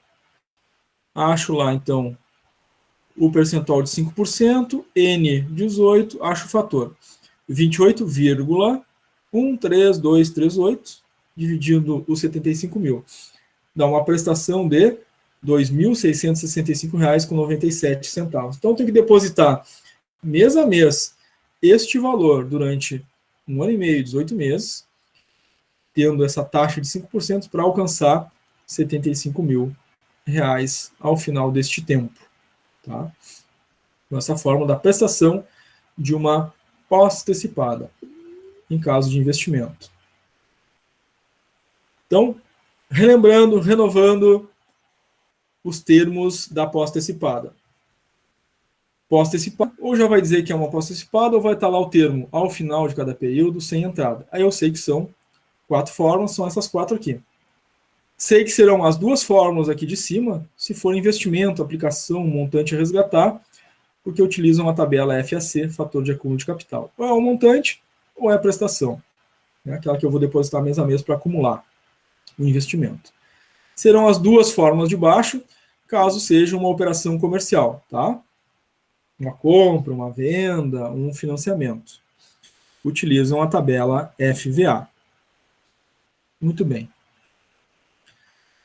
Acho lá, então, o percentual de 5%, N18, acho o fator. 28,13238, dividindo os 75 mil. Dá uma prestação de R$ 2.665,97. Então, eu tenho que depositar mês a mês este valor durante 1 ano e meio, 18 meses, tendo essa taxa de 5% para alcançar R$ 75 mil ao final deste tempo. Tá? Então, essa forma da prestação de uma pós-antecipada, em caso de investimento. Então, relembrando, renovando os termos da pós-antecipada. Pós-antecipada, ou já vai dizer que é uma pós-antecipada, ou vai estar lá o termo ao final de cada período, sem entrada. Aí eu sei que são 4 fórmulas, são essas 4 aqui. Sei que serão as 2 fórmulas aqui de cima, se for investimento, aplicação, montante a resgatar, porque utilizam a tabela FAC, fator de acúmulo de capital. Ou é o montante, ou é a prestação. É aquela que eu vou depositar mês a mês para acumular o investimento. Serão as 2 fórmulas de baixo, caso seja uma operação comercial, tá? Uma compra, uma venda, um financiamento. Utilizam a tabela FVA. Muito bem.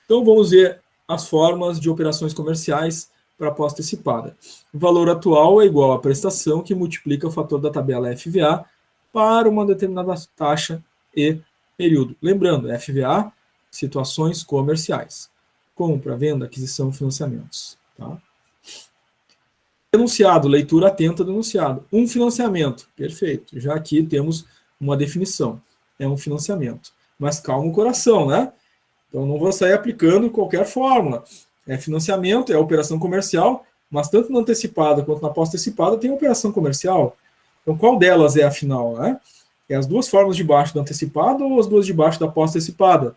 Então, vamos ver as formas de operações comerciais para aposta antecipada. O valor atual é igual à prestação que multiplica o fator da tabela FVA para uma determinada taxa e período. Lembrando, FVA, situações comerciais. Compra, venda, aquisição, financiamentos. Tá? Enunciado, leitura atenta do enunciado. Um financiamento, perfeito. Já aqui temos uma definição. É um financiamento. Mas calma o coração, né? Então, não vou sair aplicando qualquer fórmula. É financiamento, é operação comercial, mas tanto na antecipada quanto na pós-antecipada tem operação comercial. Então, qual delas é a final, né? É as 2 formas de baixo da antecipada ou as 2 de baixo da pós-antecipada?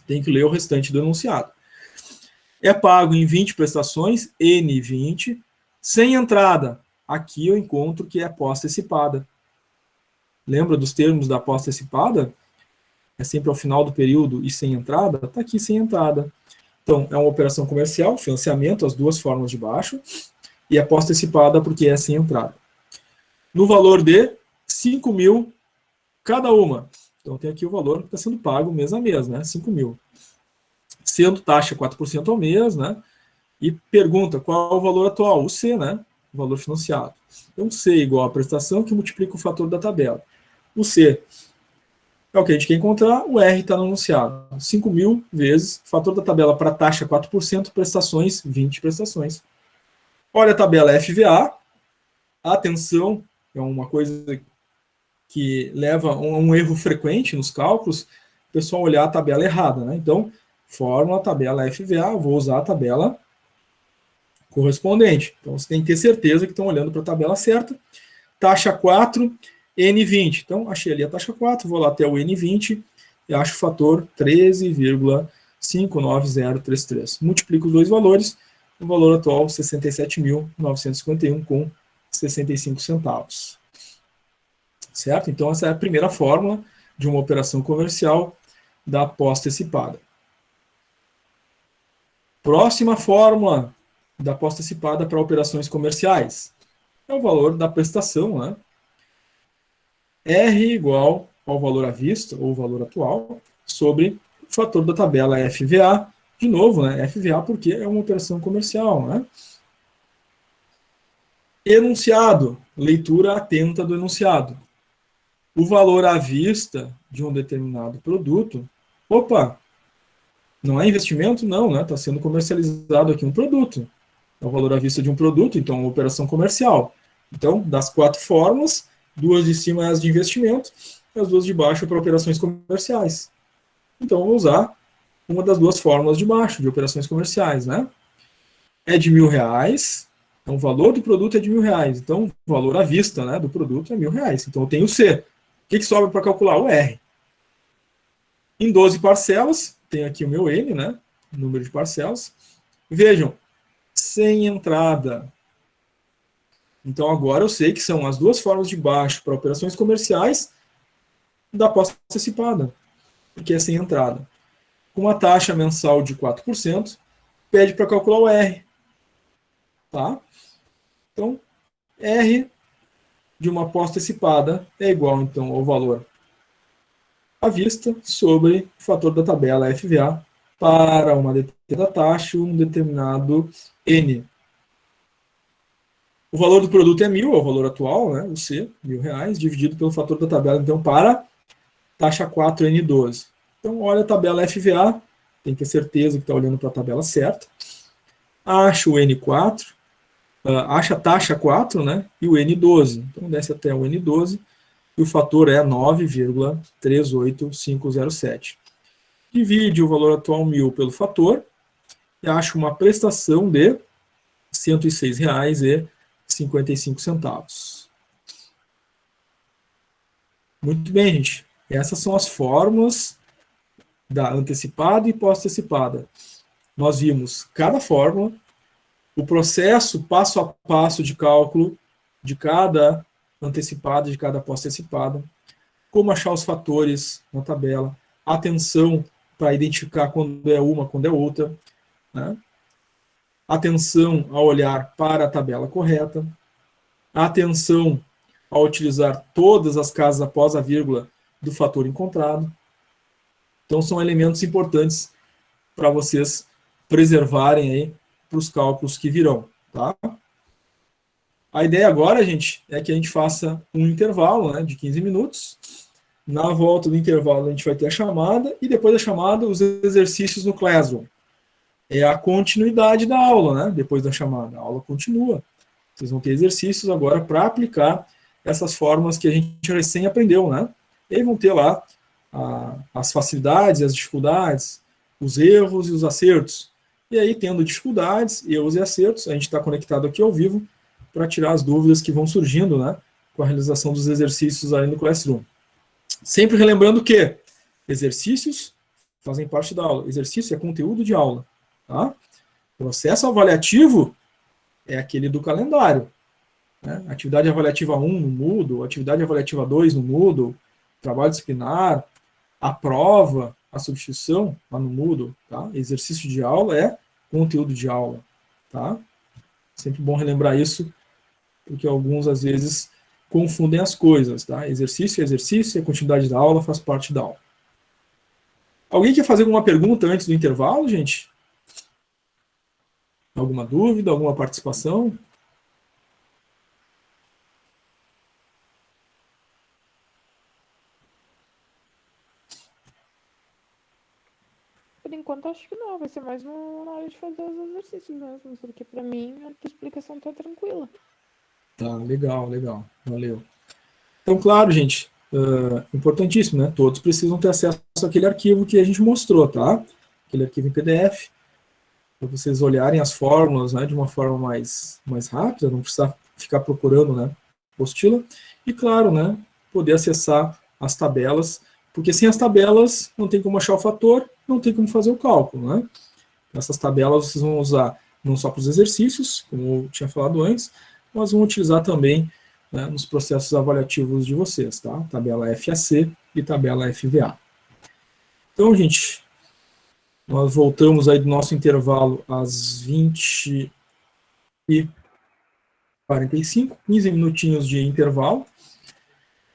Tem que ler o restante do enunciado. É pago em 20 prestações, N20, sem entrada. Aqui eu encontro que é pós-antecipada. Lembra dos termos da aposta antecipada? É sempre ao final do período e sem entrada? Está aqui sem entrada. Então, é uma operação comercial, financiamento, as duas formas de baixo, e aposta antecipada porque é sem entrada. No valor de 5 mil cada uma. Então, tem aqui o valor que está sendo pago mês a mês, né? 5 mil. Sendo taxa 4% ao mês, né? E pergunta qual é o valor atual? O C, né? O valor financiado. Então, C igual a prestação que multiplica o fator da tabela. O C é o que a gente quer encontrar, o R está no enunciado. 5 mil vezes fator da tabela para taxa 4%, prestações 20 prestações. Olha a tabela FVA. Atenção, é uma coisa que leva a um erro frequente nos cálculos, o pessoal olhar a tabela errada, né? Então, fórmula, tabela FVA, vou usar a tabela correspondente. Então, você tem que ter certeza que estão olhando para a tabela certa. Taxa 4, N20. Então, achei ali a taxa 4, vou lá até o N20 e acho o fator 13,59033. Multiplico os dois valores, o valor atual 67.951 com 65 centavos. Certo? Então, essa é a primeira fórmula de uma operação comercial da aposta antecipada. Próxima fórmula da aposta antecipada para operações comerciais é o valor da prestação, né? R igual ao valor à vista, ou valor atual, sobre o fator da tabela FVA. De novo, né? FVA porque é uma operação comercial, né? Enunciado, leitura atenta do enunciado. O valor à vista de um determinado produto, opa, não é investimento? Não, né? Está sendo comercializado aqui um produto. É o valor à vista de um produto, então é uma operação comercial. Então, das 4 fórmulas, 2 de cima é as de investimento, e as 2 de baixo para operações comerciais. Então, eu vou usar uma das 2 fórmulas de baixo, de operações comerciais, né? É de R$1.000, então o valor do produto é de R$1.000, então o valor à vista, né, do produto é R$1.000. Então, eu tenho o C. O que sobra para calcular? O R. Em 12 parcelas, tenho aqui o meu N, né? Número de parcelas. Vejam, sem entrada. Então, agora eu sei que são as 2 formas de baixo para operações comerciais da aposta antecipada, porque é sem entrada. Com uma taxa mensal de 4%, pede para calcular o R. Tá? Então, R de uma aposta antecipada é igual, então, ao valor à vista sobre o fator da tabela FVA para uma determinada taxa, um determinado N. O valor do produto é 1.000, é o valor atual, né, o C, R$1.000, dividido pelo fator da tabela, então, para taxa 4N12. Então, olha a tabela FVA, tem que ter certeza que está olhando para a tabela certa. Acha o N4, acha a taxa 4, né, e o N12. Então, desce até o N12, e o fator é 9,38507. Divide o valor atual 1.000 pelo fator, e acha uma prestação de R$ 106,55. Muito bem, gente. Essas são as fórmulas da antecipada e pós-antecipada. Nós vimos cada fórmula, o processo passo a passo de cálculo de cada antecipada, de cada pós-antecipada, como achar os fatores na tabela, atenção para identificar quando é uma, quando é outra, né? Atenção a olhar para a tabela correta, atenção a utilizar todas as casas após a vírgula do fator encontrado. Então, são elementos importantes para vocês preservarem aí para os cálculos que virão, tá? A ideia agora, gente, é que a gente faça um intervalo, né, de 15 minutos. Na volta do intervalo, a gente vai ter a chamada, e depois da chamada, os exercícios no Classroom. É a continuidade da aula, né, depois da chamada. A aula continua. Vocês vão ter exercícios agora para aplicar essas fórmulas que a gente recém aprendeu, né? E aí vão ter lá as facilidades, as dificuldades, os erros e os acertos. E aí, tendo dificuldades, erros e acertos, a gente está conectado aqui ao vivo para tirar as dúvidas que vão surgindo, né, com a realização dos exercícios aí no Classroom. Sempre relembrando que exercícios fazem parte da aula. Exercício é conteúdo de aula. Tá? Processo avaliativo é aquele do calendário. né? Atividade avaliativa 1 no Moodle, atividade avaliativa 2 no Moodle, trabalho disciplinar, a prova, a substituição lá no Moodle, tá? Exercício de aula é conteúdo de aula, tá? Sempre bom relembrar isso, porque alguns, às vezes, confundem as coisas, tá? Exercício é exercício, a continuidade da aula faz parte da aula. Alguém quer fazer alguma pergunta antes do intervalo, gente? Alguma dúvida, alguma participação? Por enquanto, acho que não. Vai ser mais na hora de fazer os exercícios mesmo, porque pra mim a tua explicação tá tranquila. Tá, legal, legal. Valeu. Então, claro, gente, importantíssimo, né? Todos precisam ter acesso àquele arquivo que a gente mostrou, tá? Aquele arquivo em PDF, para vocês olharem as fórmulas, né, de uma forma mais rápida, não precisar ficar procurando, né, apostila. E, claro, né, poder acessar as tabelas, porque sem as tabelas não tem como achar o fator, não tem como fazer o cálculo, né? Essas tabelas vocês vão usar não só para os exercícios, como eu tinha falado antes, mas vão utilizar também, né, nos processos avaliativos de vocês, tá? Tabela FAC e tabela FVA. Então, gente, nós voltamos aí do nosso intervalo às 20h45, 15 minutinhos de intervalo,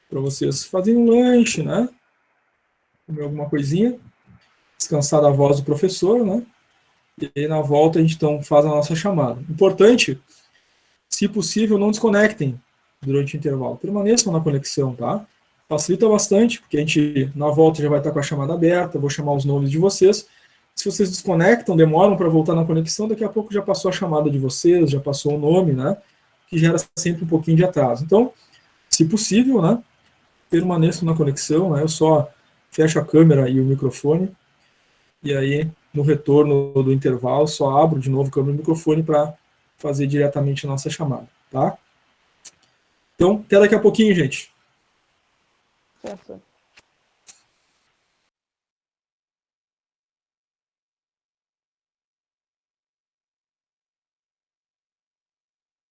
para vocês fazerem um lanche, né? Comer alguma coisinha, descansar da voz do professor, né? E aí, na volta, a gente então faz a nossa chamada. Importante, se possível, não desconectem durante o intervalo. Permaneçam na conexão, tá? Facilita bastante, porque a gente, na volta, já vai estar com a chamada aberta, vou chamar os nomes de vocês. Se vocês desconectam, demoram para voltar na conexão, daqui a pouco já passou a chamada de vocês, já passou o nome, né? Que gera sempre um pouquinho de atraso. Então, se possível, né? Permaneçam na conexão, né? Eu só fecho a câmera e o microfone, e aí, no retorno do intervalo, só abro de novo a câmera e o microfone para fazer diretamente a nossa chamada, tá? Então, até daqui a pouquinho, gente. Certo.